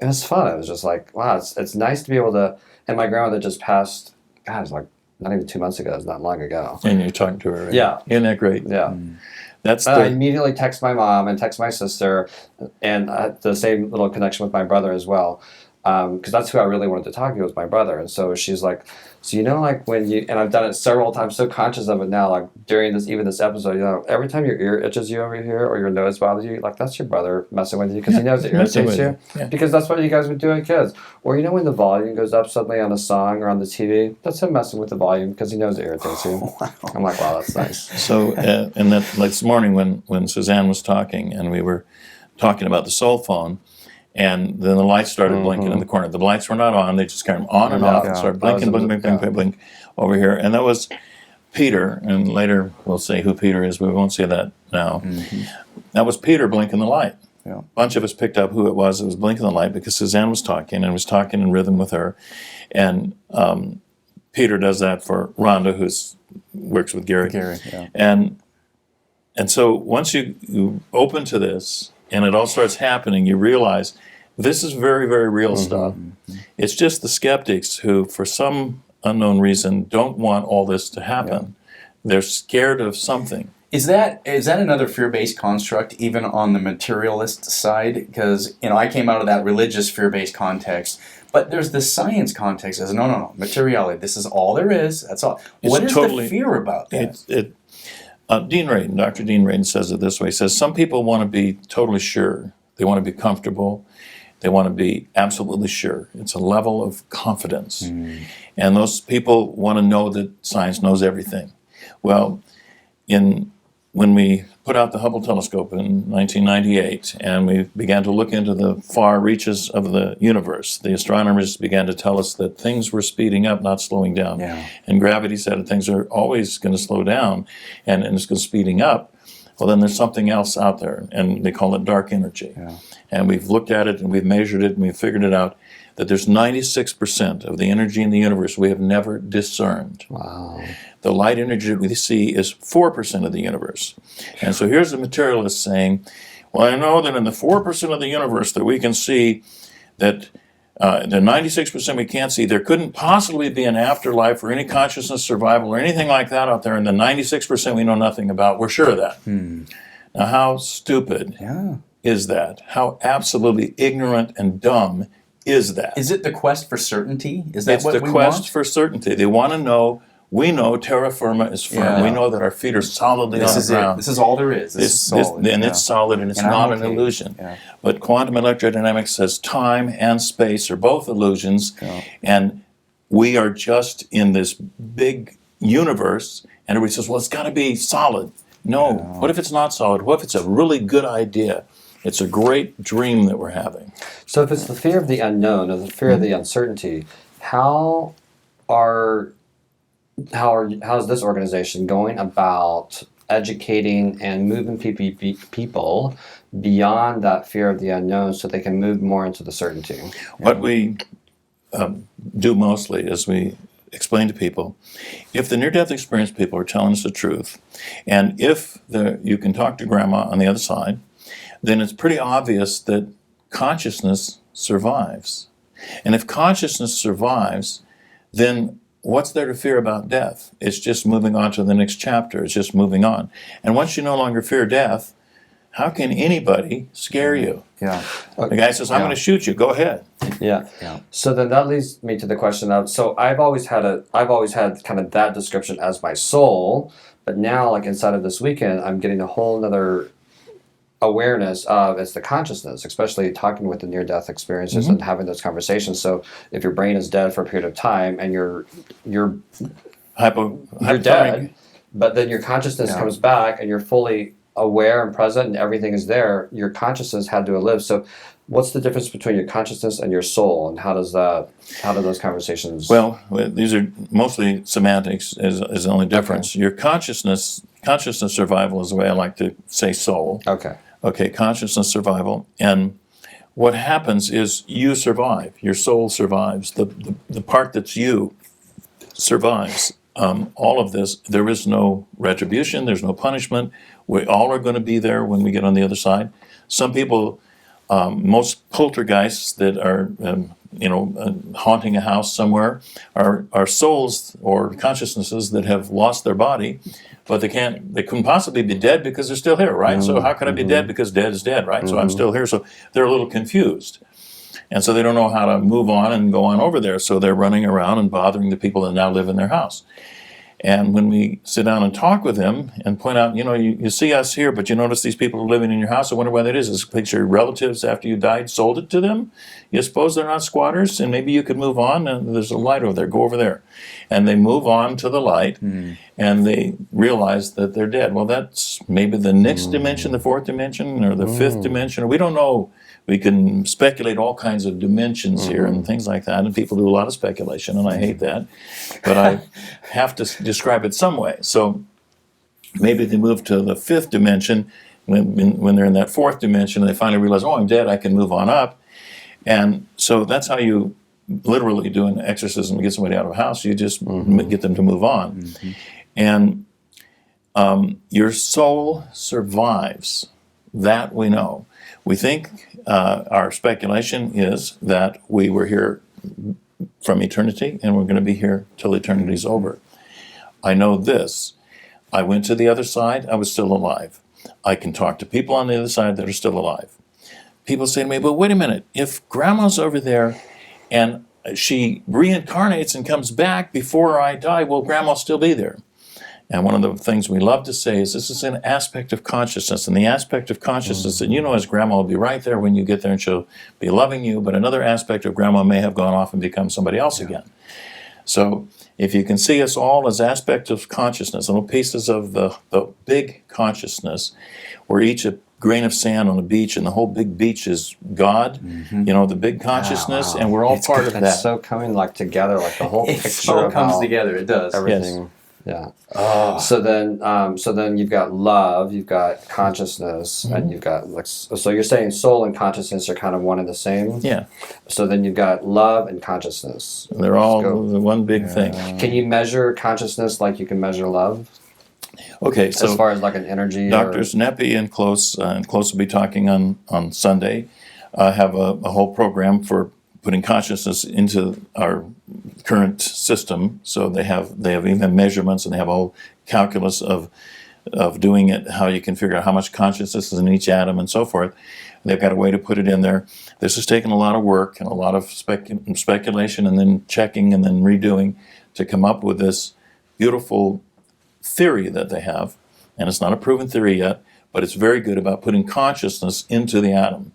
was fun. It was just like, wow, it's nice to be able to, and my grandmother just passed, God, it was like, not even 2 months ago. It was not long ago. And you're talking to her, right? Yeah. Isn't that great? Yeah. I immediately text my mom and text my sister, and the same little connection with my brother as well, because that's who I really wanted to talk to, was my brother. And so she's like, so like when you, and I've done it several times, so conscious of it now, like during this episode, every time your ear itches you over here or your nose bothers you, like that's your brother messing with you, because he knows it irritates you. Yeah. Because that's what you guys would do as kids. Or when the volume goes up suddenly on a song or on the TV, that's him messing with the volume because he knows it irritates you. Wow. I'm like, wow, that's nice. So, and that this morning when Suzanne was talking and we were talking about the soul phone, and then the lights started blinking in the corner. The lights were not on; they just came on and off and started blinking, blink over here. And that was Peter, and later we'll say who Peter is, but we won't say that now. That was Peter blinking the light. Yeah. A bunch of us picked up who it was that was blinking the light because Suzanne was talking and was talking in rhythm with her. And Peter does that for Rhonda, who works with Gary. Yeah. And so once you open to this and it all starts happening, you realize this is very, very real stuff. It's just the skeptics who, for some unknown reason, don't want all this to happen. They're scared of something. Is that another fear-based construct, even on the materialist side? Because I came out of that religious fear-based context, but there's this science context as no, materiality. This is all there is. That's all. What is the fear about that? Dean Radin, Dr. Dean Radin says it this way. He says some people want to be totally sure. They want to be comfortable. They want to be absolutely sure. It's a level of confidence. And those people want to know that science knows everything. Well, when we put out the Hubble telescope in 1998 and we began to look into the far reaches of the universe, the astronomers began to tell us that things were speeding up, not slowing down. And gravity said that things are always going to slow down and it's going to speeding up. Well, then there's something else out there, and they call it dark energy. And we've looked at it and we've measured it and we've figured it out that there's 96% of the energy in the universe we have never discerned. Wow. The light energy that we see is 4% of the universe. And so here's the materialist saying, well, I know that in the 4% of the universe that we can see, that the 96% we can't see, there couldn't possibly be an afterlife or any consciousness survival or anything like that out there, and the 96% we know nothing about, we're sure of that. Now, how stupid is that? How absolutely ignorant and dumb is that? Is it the quest for certainty? Is that it's what the we quest want? for certainty. They want to know. We know terra firma is firm. We know that our feet are solidly on the ground. This is all there is. This is solid. And it's solid, and it's not an illusion. But quantum electrodynamics says time and space are both illusions, and we are just in this big universe, and everybody says, well, it's got to be solid. No. What if it's not solid? What if it's a really good idea? It's a great dream that we're having. So if it's the fear of the unknown or the fear of the uncertainty, how is this organization going about educating and moving people beyond that fear of the unknown so they can move more into the certainty? What we do mostly is we explain to people, if the near-death experience people are telling us the truth, and if you can talk to grandma on the other side, then it's pretty obvious that consciousness survives. And if consciousness survives, then what's there to fear about death? It's just moving on to the next chapter. It's just moving on. And once you no longer fear death, how can anybody scare you? The guy says, I'm going to shoot you. Go ahead. So then that leads me to the question of, so I've always had kind of that description as my soul, but now, like inside of this weekend, I'm getting a whole nother awareness of it's the consciousness, especially talking with the near-death experiences and having those conversations. So if your brain is dead for a period of time and you're dead, but then your consciousness comes back and you're fully aware and present and everything is there, your consciousness had to live. So what's the difference between your consciousness and your soul, and how do those conversations? Well, these are mostly semantics is the only difference. Your consciousness survival is the way I like to say soul. Okay, consciousness survival. And what happens is you survive. Your soul survives. The part that's you survives. All of this, there is no retribution. There's no punishment. We all are going to be there when we get on the other side. Some people, most poltergeists that are, haunting a house somewhere are souls or consciousnesses that have lost their body, but they couldn't possibly be dead because they're still here, right? So how could I be dead? Because dead is dead, right? So I'm still here. So they're a little confused. And so they don't know how to move on and go on over there. So they're running around and bothering the people that now live in their house. And when we sit down and talk with them and point out, you see us here, but you notice these people are living in your house. I wonder why that is. Is it because your relatives, after you died, sold it to them? You suppose they're not squatters? And maybe you could move on, and there's a light over there. Go over there. And they move on to the light, and they realize that they're dead. Well, that's maybe the next dimension, the fourth dimension, or the fifth dimension. We don't know. We can speculate all kinds of dimensions here and things like that, and people do a lot of speculation, and I hate that. But I have to just describe it some way. So maybe they move to the fifth dimension when they're in that fourth dimension, and they finally realize, oh, I'm dead, I can move on up. And so that's how you literally do an exorcism to get somebody out of a house. You just get them to move on. And your soul survives. That we know. We think our speculation is that we were here from eternity and we're going to be here till eternity's over. I know this. I went to the other side, I was still alive. I can talk to people on the other side that are still alive. People say to me, but wait a minute, if Grandma's over there and she reincarnates and comes back before I die, will Grandma still be there? And one of the things we love to say is this is an aspect of consciousness, and the aspect of consciousness that you know as Grandma will be right there when you get there and she'll be loving you, but another aspect of Grandma may have gone off and become somebody else again. So if you can see us all as aspects of consciousness, little pieces of the big consciousness, we're each a grain of sand on a beach, and the whole big beach is God, you know, the big consciousness, and we're all part of that. It's so coming like together, like the whole picture so comes together, it does. Everything. Yes. Yeah. So then you've got love, you've got consciousness, and you've got so you're saying soul and consciousness are kind of one and the same. Yeah. So then you've got love and consciousness. They're all the one big thing. Can you measure consciousness like you can measure love? Okay, so as far as like an energy. Doctors Neppy and Close will be talking on Sunday. Have a whole program for putting consciousness into our current system. So they have even measurements, and they have a whole calculus of doing it, how you can figure out how much consciousness is in each atom and so forth. They've got a way to put it in there. This has taken a lot of work and a lot of speculation and then checking and then redoing to come up with this beautiful theory that they have. And it's not a proven theory yet, but it's very good about putting consciousness into the atom.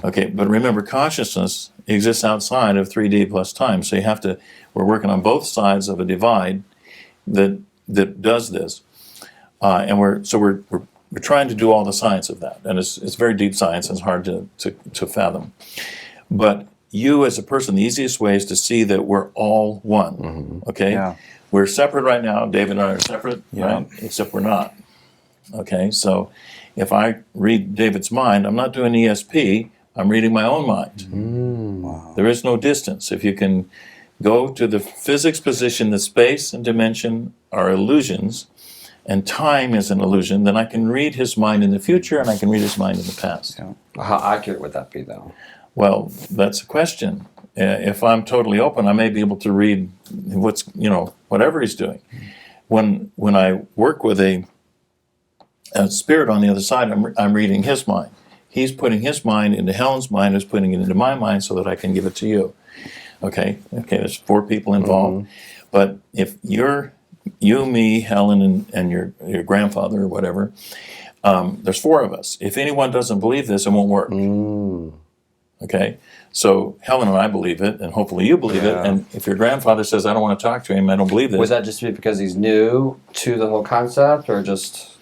Okay, but remember, consciousness exists outside of 3D plus time. So we're working on both sides of a divide that does this. And we're trying to do all the science of that. And it's very deep science, and it's hard to fathom. But you as a person, the easiest way is to see that we're all one. Okay? Yeah. We're separate right now. David and I are separate, right? Except we're not. Okay, so if I read David's mind, I'm not doing ESP, I'm reading my own mind. Wow. There is no distance. If you can go to the physics position that space and dimension are illusions, and time is an illusion, then I can read his mind in the future and I can read his mind in the past. Yeah. How accurate would that be, though? Well, that's a question. If I'm totally open, I may be able to read whatever he's doing. When I work with a spirit on the other side, I'm reading his mind. He's putting his mind into Helen's mind, who's putting it into my mind so that I can give it to you. Okay, there's 4 people involved. But if you, me, Helen, and your grandfather or whatever, there's 4 of us. If anyone doesn't believe this, it won't work. Okay, so Helen and I believe it, and hopefully you believe it. And if your grandfather says, I don't want to talk to him, I don't believe this. Would that just be because he's new to the whole concept, or just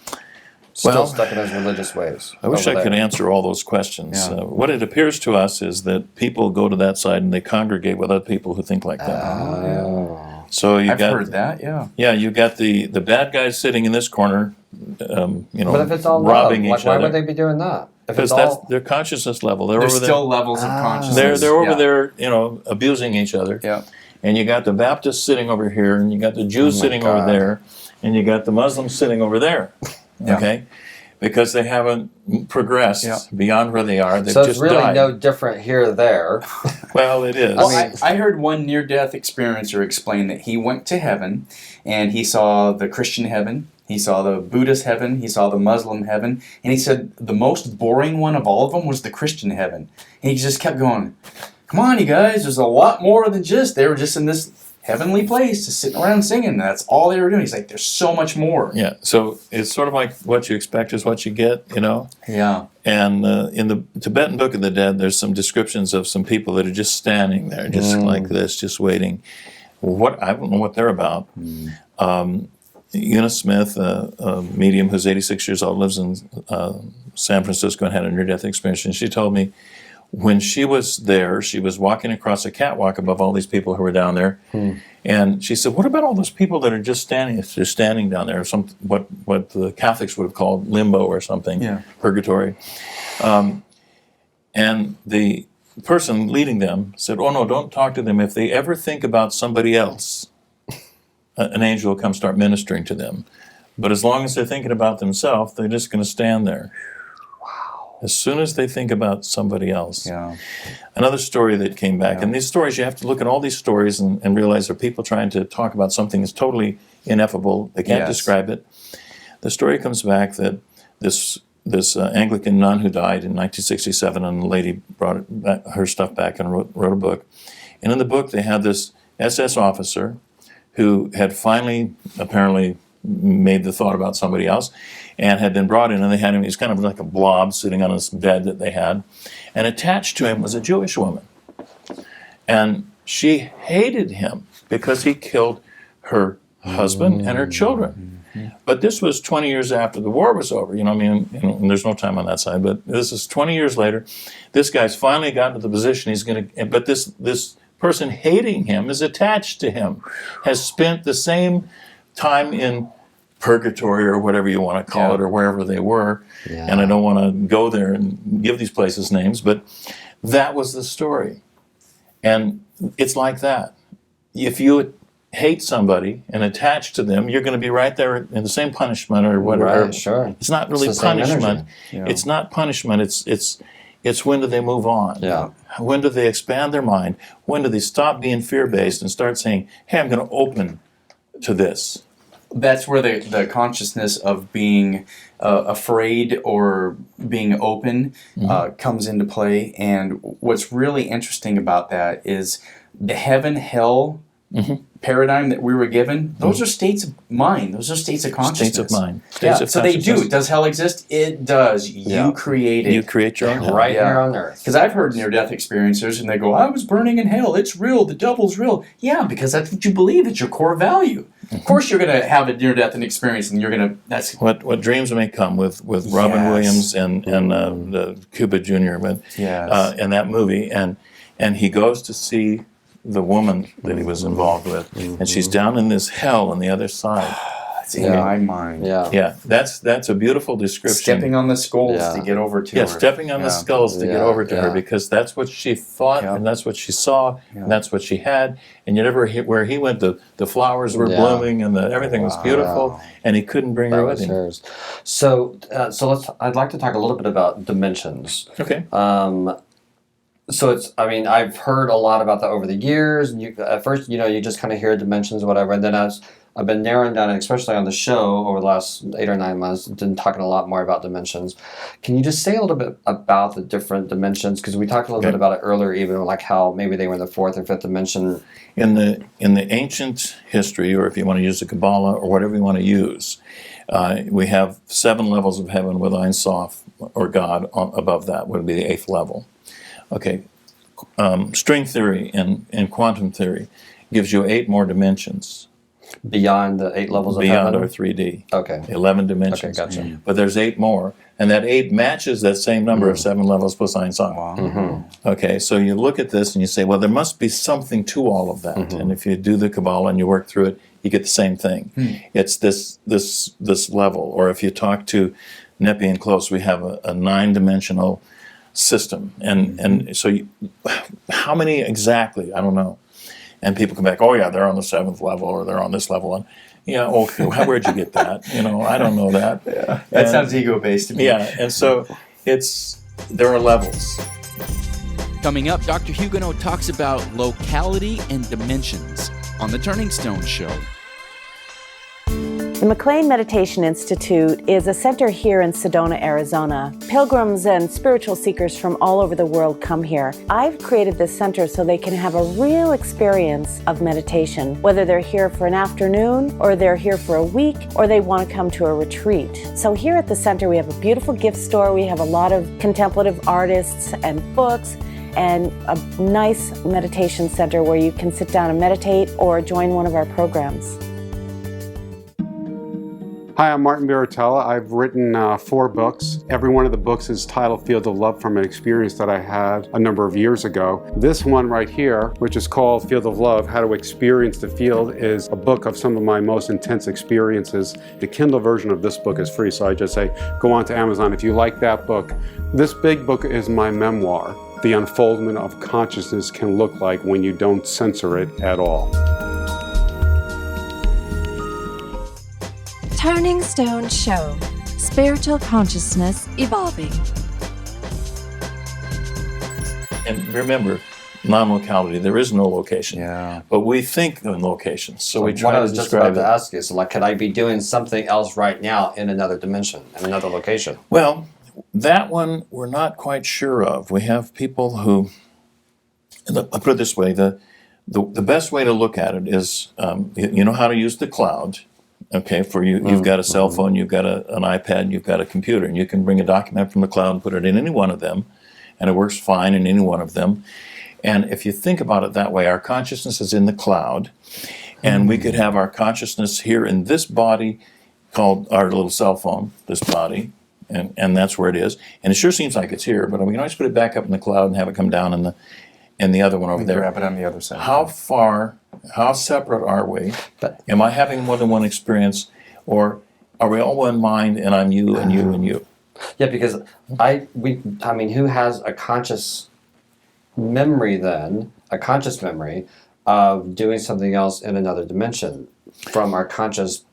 still stuck in his religious ways? I wish I could answer all those questions. What it appears to us is that people go to that side and they congregate with other people who think like that. So I've heard that, yeah. Yeah, you got the bad guys sitting in this corner, but if it's all robbing love, each other. Why would they be doing that? Because that's their consciousness level. There's still levels of consciousness. They're over there, abusing each other. Yeah. And you got the Baptists sitting over here, and you got the Jews sitting over there, and you got the Muslims sitting over there. Okay? Because they haven't progressed beyond where they are. They've so it's just really died. no different here or there. Well, it is. Well, I heard one near-death experiencer explain that he went to heaven, and he saw the Christian heaven, he saw the Buddhist heaven, he saw the Muslim heaven, and he said the most boring one of all of them was the Christian heaven. And he just kept going, come on, you guys, there's a lot more than just, they were just in this heavenly place, just sitting around singing. That's all they were doing. He's like, there's so much more. Yeah, so it's sort of like what you expect is what you get, Yeah. And in the Tibetan Book of the Dead, there's some descriptions of some people that are just standing there, just like this, just waiting. I don't know what they're about. Eunice Smith, a medium who's 86 years old, lives in San Francisco and had a near-death experience, and she told me when she was there, she was walking across a catwalk above all these people who were down there, and she said, "What about all those people that are just standing down there? What the Catholics would have called limbo or something, purgatory." And the person leading them said, "Oh no, don't talk to them. If they ever think about somebody else, an angel will come start ministering to them. But as long as they're thinking about themselves, they're just going to stand there." Wow. As soon as they think about somebody else. Yeah. Another story that came back, and these stories, you have to look at all these stories and realize there are people trying to talk about something that's totally ineffable. They can't describe it. The story comes back that this Anglican nun who died in 1967, and the lady brought her stuff back and wrote a book. And in the book, they had this SS officer who had finally apparently made the thought about somebody else and had been brought in, and they had him, he's kind of like a blob sitting on this bed that they had, and attached to him was a Jewish woman. And she hated him because he killed her husband and her children. But this was 20 years after the war was over, and there's no time on that side, but this is 20 years later. This guy's finally gotten to the position but this person hating him is attached to him, has spent the same time in purgatory or whatever you want to call it, or wherever they were. And I don't want to go there and give these places names, but that was the story. And it's like that. If you hate somebody and attach to them, you're going to be right there in the same punishment or whatever. Right, sure. It's not really punishment. It's not punishment. It's when do they move on? Yeah. When do they expand their mind? When do they stop being fear-based and start saying, "Hey, I'm going to open to this"? That's where the consciousness of being afraid or being open comes into play. And what's really interesting about that is the heaven-hell paradigm that we were given, those are states of mind. Those are states of consciousness. States of mind. So they do. Does hell exist? It does. You create it. You create your own hell. Right here on Earth. Because I've heard near-death experiencers, and they go, "I was burning in hell. It's real. The devil's real." Yeah, because that's what you believe. It's your core value. Of course you're going to have a near-death experience, and you're going to... That's what dreams may come with Robin Williams and the Cuba Jr. In that movie. And he goes to see the woman that he was involved with, and she's down in this hell on the other side. It's in my mind. Yeah, that's a beautiful description. Stepping on the skulls to get over to her. Yeah, stepping on the skulls to get over to her, because that's what she thought, and that's what she saw, and that's what she had. And you never hit where he went, the flowers were blooming, and everything was beautiful, and he couldn't bring her with him. So I'd like to talk a little bit about dimensions. Okay. So I've heard a lot about that over the years. At first, you just kind of hear dimensions or whatever, and then as I've been narrowing down, and especially on the show over the last 8 or 9 months, been talking a lot more about dimensions. Can you just say a little bit about the different dimensions? Because we talked a little bit about it earlier, even like how maybe they were in the 4th or 5th dimension. In the ancient history, or if you want to use the Kabbalah or whatever you want to use, we have 7 levels of heaven with Ein Sof, or God, above that would be the 8th level. Okay, string theory and quantum theory gives you 8 more dimensions. Beyond the 8 levels of Beyond heaven? our 3D. Okay. 11 dimensions. Okay, gotcha. But there's 8 more, and that 8 matches that same number of 7 levels plus Ein Sof. Okay, so you look at this and you say, well, there must be something to all of that. And if you do the Kabbalah and you work through it, you get the same thing. It's this level. Or if you talk to Nepi and Close, we have a 9-dimensional system, and so how many exactly? I don't know. And people come back, "Oh yeah, they're on the 7th level, or they're on this level." And okay, where'd you get that? I don't know that. That sounds ego-based to me. Yeah, and so there are levels. Coming up, Dr. Hugenot talks about locality and dimensions on the Turning Stone Show. The McLean Meditation Institute is a center here in Sedona, Arizona. Pilgrims and spiritual seekers from all over the world come here. I've created this center so they can have a real experience of meditation, whether they're here for an afternoon, or they're here for a week, or they want to come to a retreat. So here at the center, we have a beautiful gift store. We have a lot of contemplative artists and books, and a nice meditation center where you can sit down and meditate or join one of our programs. Hi, I'm Martin Baratella. I've written 4 books. Every one of the books is titled Field of Love from an experience that I had a number of years ago. This one right here, which is called Field of Love, How to Experience the Field, is a book of some of my most intense experiences. The Kindle version of this book is free, so I just say go on to Amazon if you like that book. This big book is my memoir. The unfoldment of consciousness can look like when you don't censor it at all. Turning Stone Show. Spiritual consciousness evolving. And remember, non-locality, there is no location. Yeah. But we think in locations. So we what try I to was just about describe to it. ask you, so like, could I be doing something else right now in another dimension, in another location? Well, that one we're not quite sure of. We have people who, I'll put it this way, the best way to look at it is, you know how to use the cloud. Okay, for you, you've got a cell phone, you've got an iPad, you've got a computer, and you can bring a document from the cloud and put it in any one of them, and it works fine in any one of them. And if you think about it that way, our consciousness is in the cloud, and we could have our consciousness here in this body called our little cell phone, this body, and that's where it is. And it sure seems like it's here, but we can always put it back up in the cloud and have it come down in the other one over there. Grab it on the other side. How separate are we? Am I having more than one experience, or are we all one mind and I'm you and you and you? Yeah, because who has a conscious memory then, a conscious memory of doing something else in another dimension from our conscious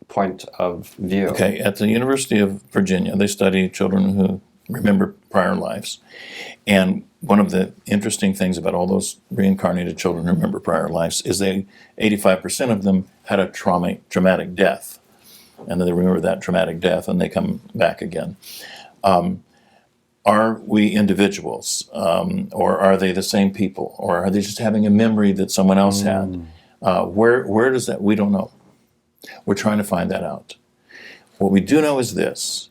point of view? Okay, at the University of Virginia, they study children who remember prior lives. And one of the interesting things about all those reincarnated children who remember prior lives is 85% of them had a traumatic death. And then they remember that traumatic death and they come back again. Are we individuals? Or are they the same people? Or are they just having a memory that someone else had? Where does that, we don't know. We're trying to find that out. What we do know is this.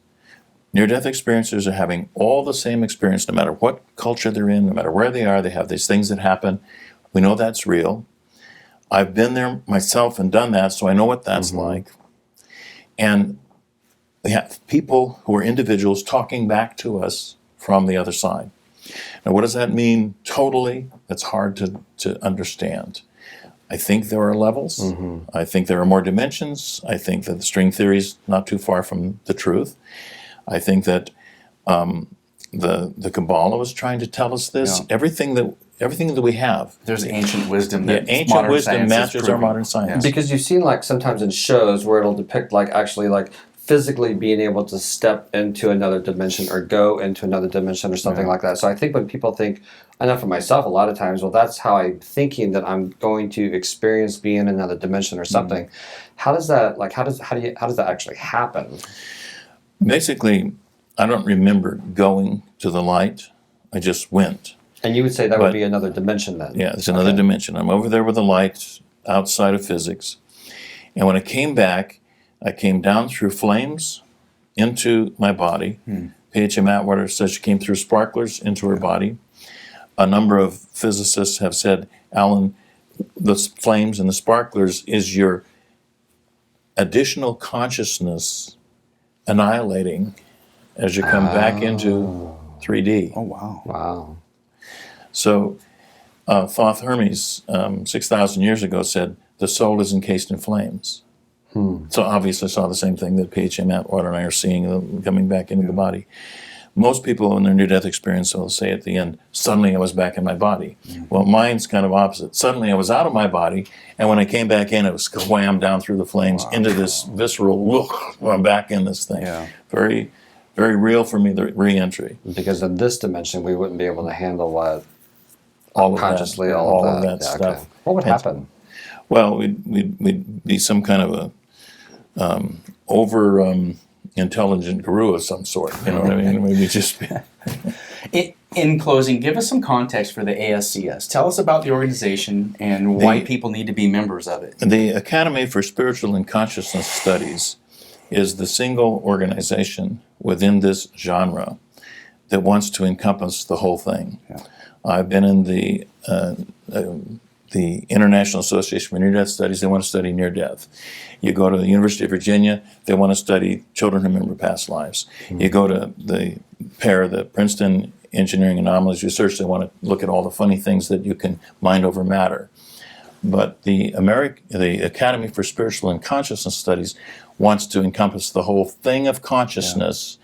Near-death experiencers are having all the same experience, no matter what culture they're in, no matter where they are. They have these things that happen. We know that's real. I've been there myself and done that, so I know what that's like. And we have people who are individuals talking back to us from the other side. Now, what does that mean totally? That's hard to understand. I think there are levels. I think there are more dimensions. I think that the string theory is not too far from the truth. I think that the Kabbalah was trying to tell us this. Yeah. Everything that we have. There's ancient wisdom that ancient wisdom matches our modern science. Yeah. Because you've seen like sometimes in shows where it'll depict like actually like physically being able to step into another dimension or go into another dimension or something like that. So I think when people think, I know for myself a lot of times, well, that's how I'm thinking that I'm going to experience being in another dimension or something. How does that how does that actually happen? Basically, I don't remember going to the light. I just went. And you would say that would be another dimension then? Yeah, it's another dimension. I'm over there with the light outside of physics. And when I came back, I came down through flames into my body. P.H.M. Atwater says she came through sparklers into her body. A number of physicists have said, Alan, the flames and the sparklers is your additional consciousness annihilating as you come back into 3D. Oh, wow. Wow. So Thoth Hermes, 6,000 years ago, said the soul is encased in flames. So obviously saw the same thing that P.H.M. Atwater and I are seeing coming back into the body. Most people in their near-death experience will say at the end, suddenly I was back in my body. Well, mine's kind of opposite. Suddenly I was out of my body, and when I came back in, it was wham down through the flames into this visceral, look, I'm back in this thing. Yeah. Very, very real for me, the re-entry. Because in this dimension, we wouldn't be able to handle what all of that stuff. Okay. What would happen? Well, we'd be some kind of a intelligent guru of some sort. You know what I mean? We'd just be In closing, give us some context for the ASCS. Tell us about the organization and why people need to be members of it. The Academy for Spiritual and Consciousness Studies is the single organization within this genre that wants to encompass the whole thing. Yeah. I've been in the the International Association for Near-Death Studies, they want to study near-death. You go to the University of Virginia, they want to study children who remember past lives. You go to the Princeton Engineering Anomalies Research, they want to look at all the funny things that you can mind over matter. But the Academy for Spiritual and Consciousness Studies wants to encompass the whole thing of consciousness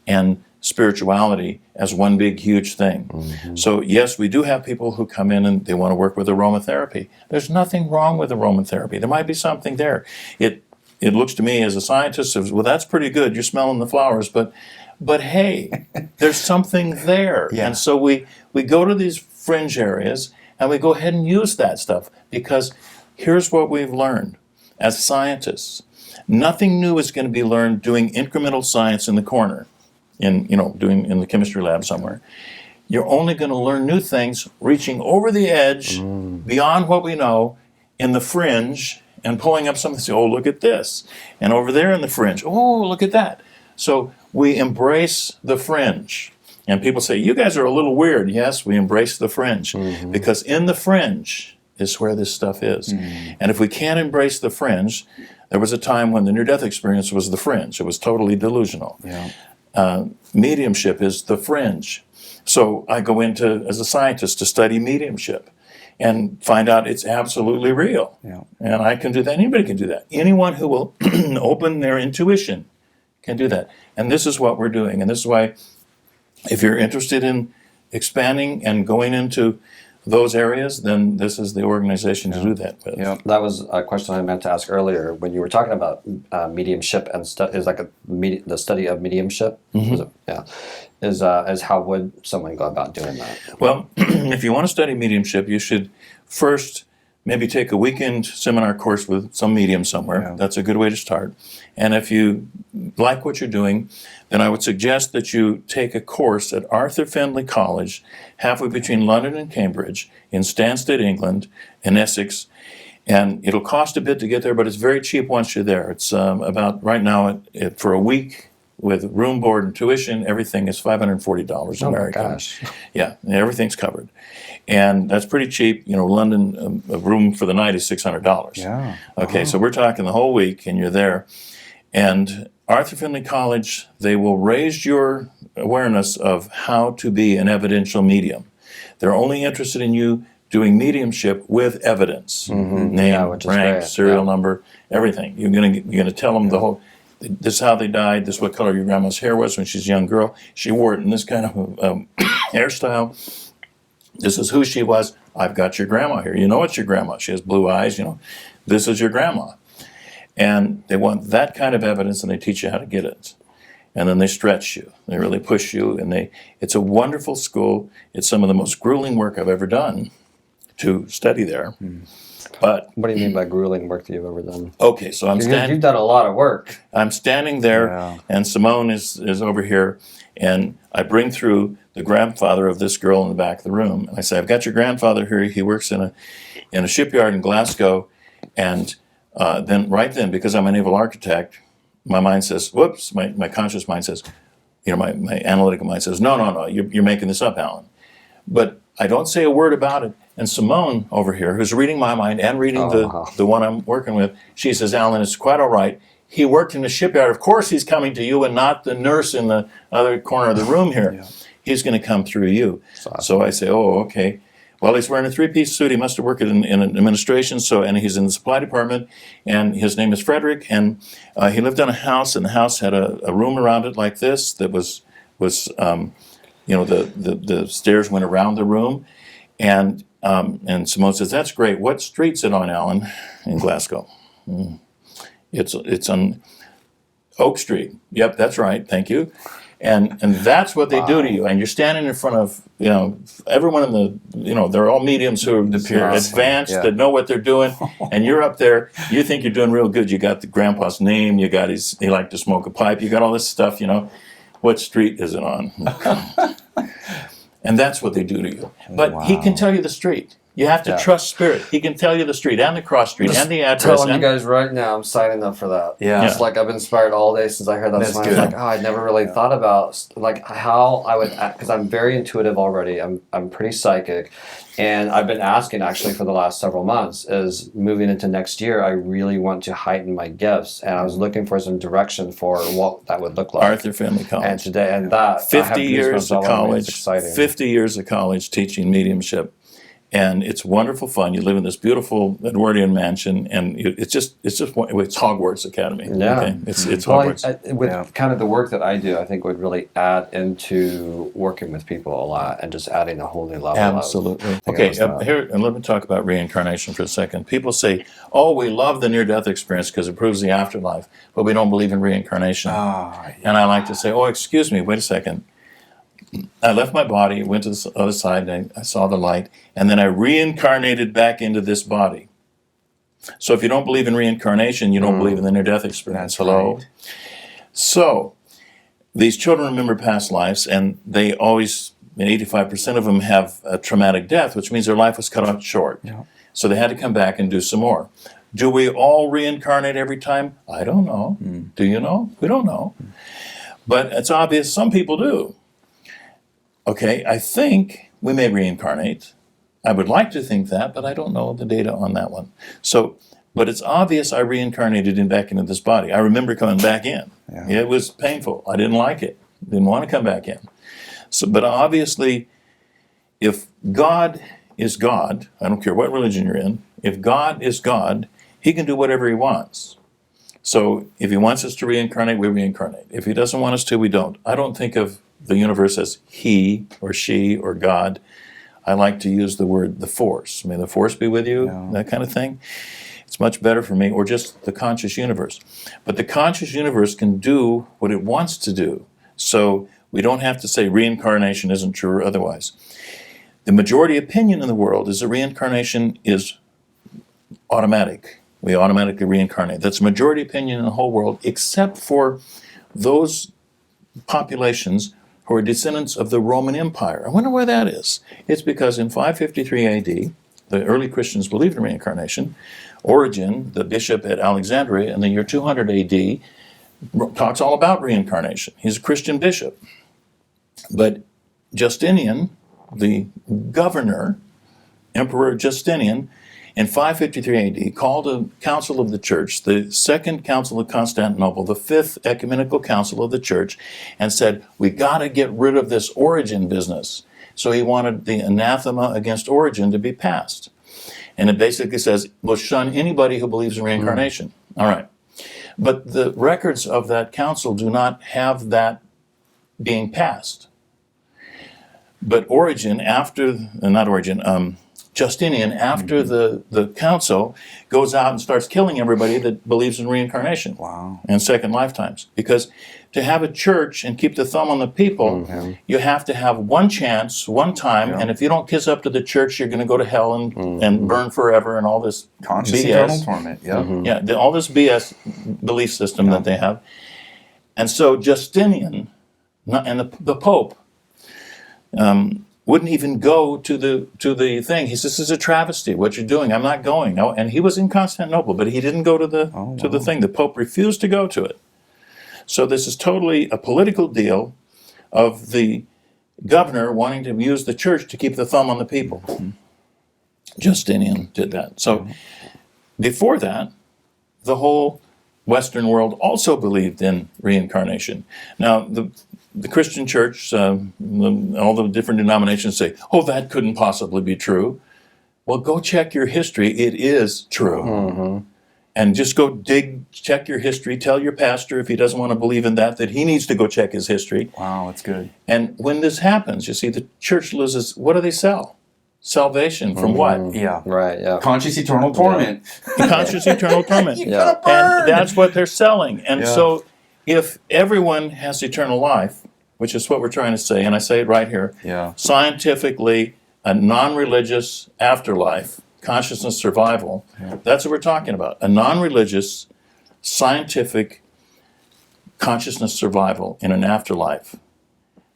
and spirituality as one big, huge thing. So yes, we do have people who come in and they want to work with aromatherapy. There's nothing wrong with aromatherapy. There might be something there. It looks to me as a scientist as, well, that's pretty good. You're smelling the flowers, but hey, there's something there. And so we go to these fringe areas and we go ahead and use that stuff, because here's what we've learned as scientists. Nothing new is going to be learned doing incremental science in the corner, in the chemistry lab somewhere. You're only going to learn new things reaching over the edge, beyond what we know, in the fringe, and pulling up something and say, oh, look at this. And over there in the fringe, oh, look at that. So we embrace the fringe. And people say, you guys are a little weird. Yes, we embrace the fringe, because in the fringe is where this stuff is. And if we can't embrace the fringe, there was a time when the near-death experience was the fringe. It was totally delusional. Mediumship is the fringe. So I go into, as a scientist, to study mediumship and find out it's absolutely real. And I can do that. Anybody can do that. Anyone who will open their intuition can do that. And this is what we're doing. And this is why, if you're interested in expanding and going into those areas, then this is the organization to do that with. That was a question I meant to ask earlier when you were talking about mediumship and is like the study of mediumship. Is how would someone go about doing that? Well, if you want to study mediumship, you should first maybe take a weekend seminar course with some medium somewhere. That's a good way to start. And if you like what you're doing, then I would suggest that you take a course at Arthur Finley College, halfway between London and Cambridge, in Stansted, England, in Essex. And it'll cost a bit to get there, but it's very cheap once you're there. It's about, right now, for a week, with room, board, and tuition, everything is $540 American. Oh my gosh. Yeah, everything's covered. And that's pretty cheap. London, a room for the night is $600. Okay, so we're talking the whole week, and you're there. And Arthur Finley College, they will raise your awareness of how to be an evidential medium. They're only interested in you doing mediumship with evidence. Name, rank, serial number, everything. You're gonna tell them the whole, this is how they died, this is what color your grandma's hair was when she's a young girl. She wore it in this kind of hairstyle. This is who she was. I've got your grandma here. You know it's your grandma. She has blue eyes, This is your grandma. And they want that kind of evidence, and they teach you how to get it. And then they stretch you. They really push you, and it's a wonderful school. It's some of the most grueling work I've ever done to study there. But what do you mean by grueling work that you've ever done? Okay, so you've done a lot of work. I'm standing there, and Simone is over here, and I bring through the grandfather of this girl in the back of the room, and I say, I've got your grandfather here. He works in a shipyard in Glasgow, and then, because I'm a naval architect, my mind says, whoops, my conscious mind says, my analytical mind says, no, you're making this up, Alan. But I don't say a word about it. And Simone over here, who's reading my mind and reading the one I'm working with, she says, Alan, it's quite all right. He worked in the shipyard. Of course he's coming to you and not the nurse in the other corner of the room here. He's going to come through you. Awesome. So I say, oh, okay. Well, he's wearing a three-piece suit. He must have worked in administration, and he's in the supply department, and his name is Frederick, and he lived in a house, and the house had a room around it like this that was the stairs went around the room, and Simone says, that's great. What street's it on, Alan, in Glasgow? It's on Oak Street. Yep, that's right. Thank you. And that's what they do to you. And you're standing in front of, everyone in the, they're all mediums who are advanced, that know what they're doing. And you're up there, you think you're doing real good. You got the grandpa's name, you got he liked to smoke a pipe, you got all this stuff, what street is it on? And that's what they do to you. But he can tell you the street. You have to trust Spirit. He can tell you the street and the cross street and the address. Telling you guys right now, I'm signing up for that. Yeah. It's like I've been inspired all day since I heard that song. I was like, oh, I never really thought about like how I would, because I'm very intuitive already. I'm pretty psychic. And I've been asking actually for the last several months, is moving into next year, I really want to heighten my gifts. And I was looking for some direction for what that would look like. Arthur Finley College. And today, and that 50 years of college, it's exciting. 50 years of college teaching mediumship. And it's wonderful fun. You live in this beautiful Edwardian mansion, and it's Hogwarts Academy. Yeah, okay? It's Hogwarts. With kind of the work that I do, I think would really add into working with people a lot, and just adding a whole new level. Absolutely. Okay, here, and let me talk about reincarnation for a second. People say, "Oh, we love the near-death experience because it proves the afterlife, but we don't believe in reincarnation." And I like to say, "Oh, excuse me, wait a second. I left my body, went to the other side, and I saw the light, and then I reincarnated back into this body." So if you don't believe in reincarnation, you don't believe in the near-death experience. Hello? Right. So these children remember past lives, and they always, 85% of them have a traumatic death, which means their life was cut off short. Yeah. So they had to come back and do some more. Do we all reincarnate every time? I don't know. Do you know? We don't know. But it's obvious some people do. Okay, I think we may reincarnate. I would like to think that, but I don't know the data on that one. So, but it's obvious I reincarnated back into this body. I remember coming back in. Yeah. It was painful. I didn't like it. Didn't want to come back in. So, but obviously, if God is God, I don't care what religion you're in, if God is God, He can do whatever He wants. So if He wants us to reincarnate, we reincarnate. If He doesn't want us to, we don't. I don't think of the universe as He or she or God. I like to use the word the force. May the force be with you, that kind of thing. It's much better for me, or just the conscious universe. But the conscious universe can do what it wants to do. So we don't have to say reincarnation isn't true or otherwise. The majority opinion in the world is that reincarnation is automatic. We automatically reincarnate. That's the majority opinion in the whole world, except for those populations who are descendants of the Roman Empire. I wonder why that is. It's because in 553 AD, the early Christians believed in reincarnation. Origen, the bishop at Alexandria in the year 200 AD, talks all about reincarnation. He's a Christian bishop. But Justinian, the governor, Emperor Justinian, in 553 AD, called a council of the church, the Second Council of Constantinople, the fifth ecumenical council of the church, and said, we got to get rid of this Origen business. So he wanted the anathema against Origen to be passed. And it basically says, we'll shun anybody who believes in reincarnation. All right. But the records of that council do not have that being passed. But Origen, Justinian, after the council, goes out and starts killing everybody that believes in reincarnation and second lifetimes. Because to have a church and keep the thumb on the people, you have to have one chance, one time, and if you don't kiss up to the church, you're going to go to hell and burn forever and all this conscious BS. Eternal torment. All this BS belief system that they have. And so Justinian and the Pope wouldn't even go to the thing. He says, this is a travesty, what you're doing. I'm not going. No, and he was in Constantinople, but he didn't go to the thing. The Pope refused to go to it. So this is totally a political deal of the governor wanting to use the church to keep the thumb on the people. Justinian did that. So before that, the whole Western world also believed in reincarnation. Now, the Christian church, all the different denominations say, oh, that couldn't possibly be true. Well, go check your history. It is true. And just go check your history. Tell your pastor, if he doesn't want to believe in that he needs to go check his history. Wow, that's good. And when this happens, you see, the church loses, what do they sell? Salvation from what? Yeah. Right, yeah. Conscious eternal torment. Conscious eternal torment. You're gonna burn. And that's what they're selling. And so if everyone has eternal life, which is what we're trying to say, and I say it right here, scientifically, a non-religious afterlife, consciousness survival, that's what we're talking about. A non-religious, scientific consciousness survival in an afterlife.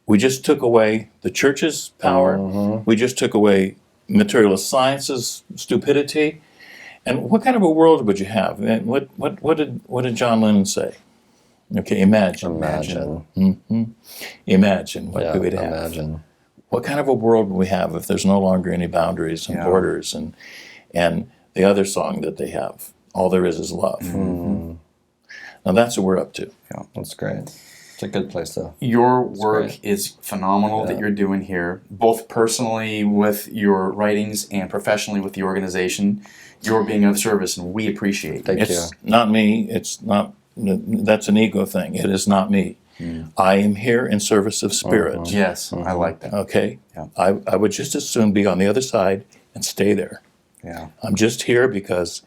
We just took away the church's power. We just took away materialist science's stupidity. And what kind of a world would you have? And what did John Lennon say? Okay, imagine. Mm-hmm. Imagine what we would have. Imagine. What kind of a world would we have if there's no longer any boundaries and borders and the other song that they have, all there is love. Mm-hmm. Now that's what we're up to. Yeah, that's great. It's a good place to. Your work is phenomenal that you're doing here, both personally with your writings and professionally with the organization. You're being of service, and we appreciate it. Thank you. It's not me. It's not. That's an ego thing. It is not me. I am here in service of spirit. Yes, I like that. Okay? Yeah. I would just as soon be on the other side and stay there. Yeah. I'm just here because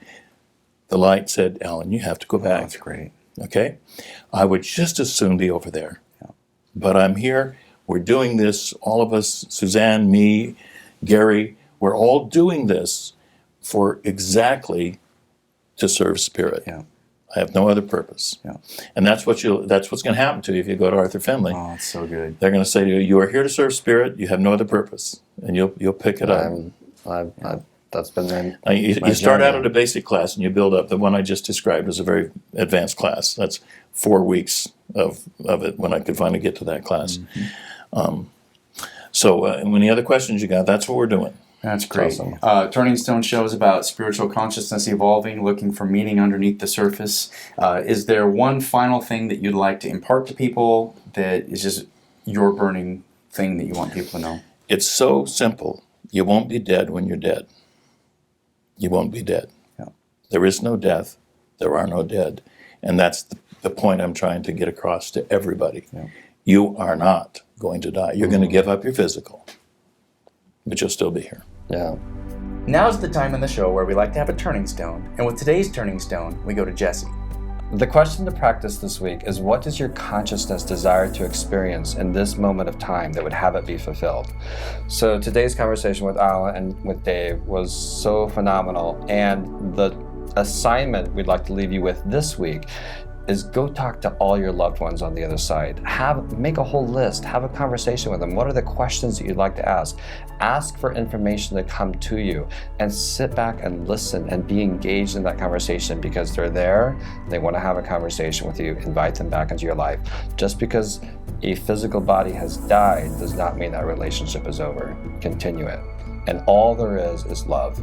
the light said, Alan, you have to go back. That's great. Okay? I would just as soon be over there. Yeah. But I'm here. We're doing this, all of us, Suzanne, me, Gary, we're all doing this for exactly to serve spirit. Yeah. I have no other purpose. Yeah. And that's what's going to happen to you if you go to Arthur Finley. Oh, it's so good. They're going to say to you, you are here to serve spirit, you have no other purpose. And you'll pick it up. That's been you start out at a basic class and you build up. The one I just described is a very advanced class. That's 4 weeks of it when I could finally get to that class. Mm-hmm. Any other questions you got, that's what we're doing. That's great. Awesome. Turning Stone show is about spiritual consciousness evolving, looking for meaning underneath the surface. Is there one final thing that you'd like to impart to people that is just your burning thing that you want people to know? It's so simple. You won't be dead when you're dead. You won't be dead. Yeah. There is no death. There are no dead. And that's the point I'm trying to get across to everybody. Yeah. You are not going to die. You're going to give up your physical, but you'll still be here. Yeah. Now's the time in the show where we like to have a turning stone. And with today's turning stone, we go to Jesse. The question to practice this week is, what does your consciousness desire to experience in this moment of time that would have it be fulfilled? So today's conversation with Alan and with Dave was so phenomenal. And the assignment we'd like to leave you with this week is go talk to all your loved ones on the other side. Make a whole list, have a conversation with them. What are the questions that you'd like to ask? Ask for information to come to you and sit back and listen and be engaged in that conversation because they're there, they want to have a conversation with you, invite them back into your life. Just because a physical body has died does not mean that relationship is over. Continue it. And all there is love.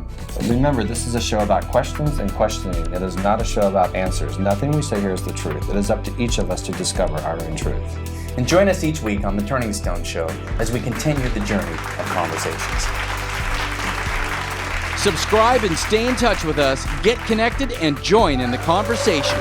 Remember, this is a show about questions and questioning. It is not a show about answers. Nothing we say here is the truth. It is up to each of us to discover our own truth. And join us each week on The Turning Stone Show as we continue the journey of conversations. Subscribe and stay in touch with us, get connected, and join in the conversation.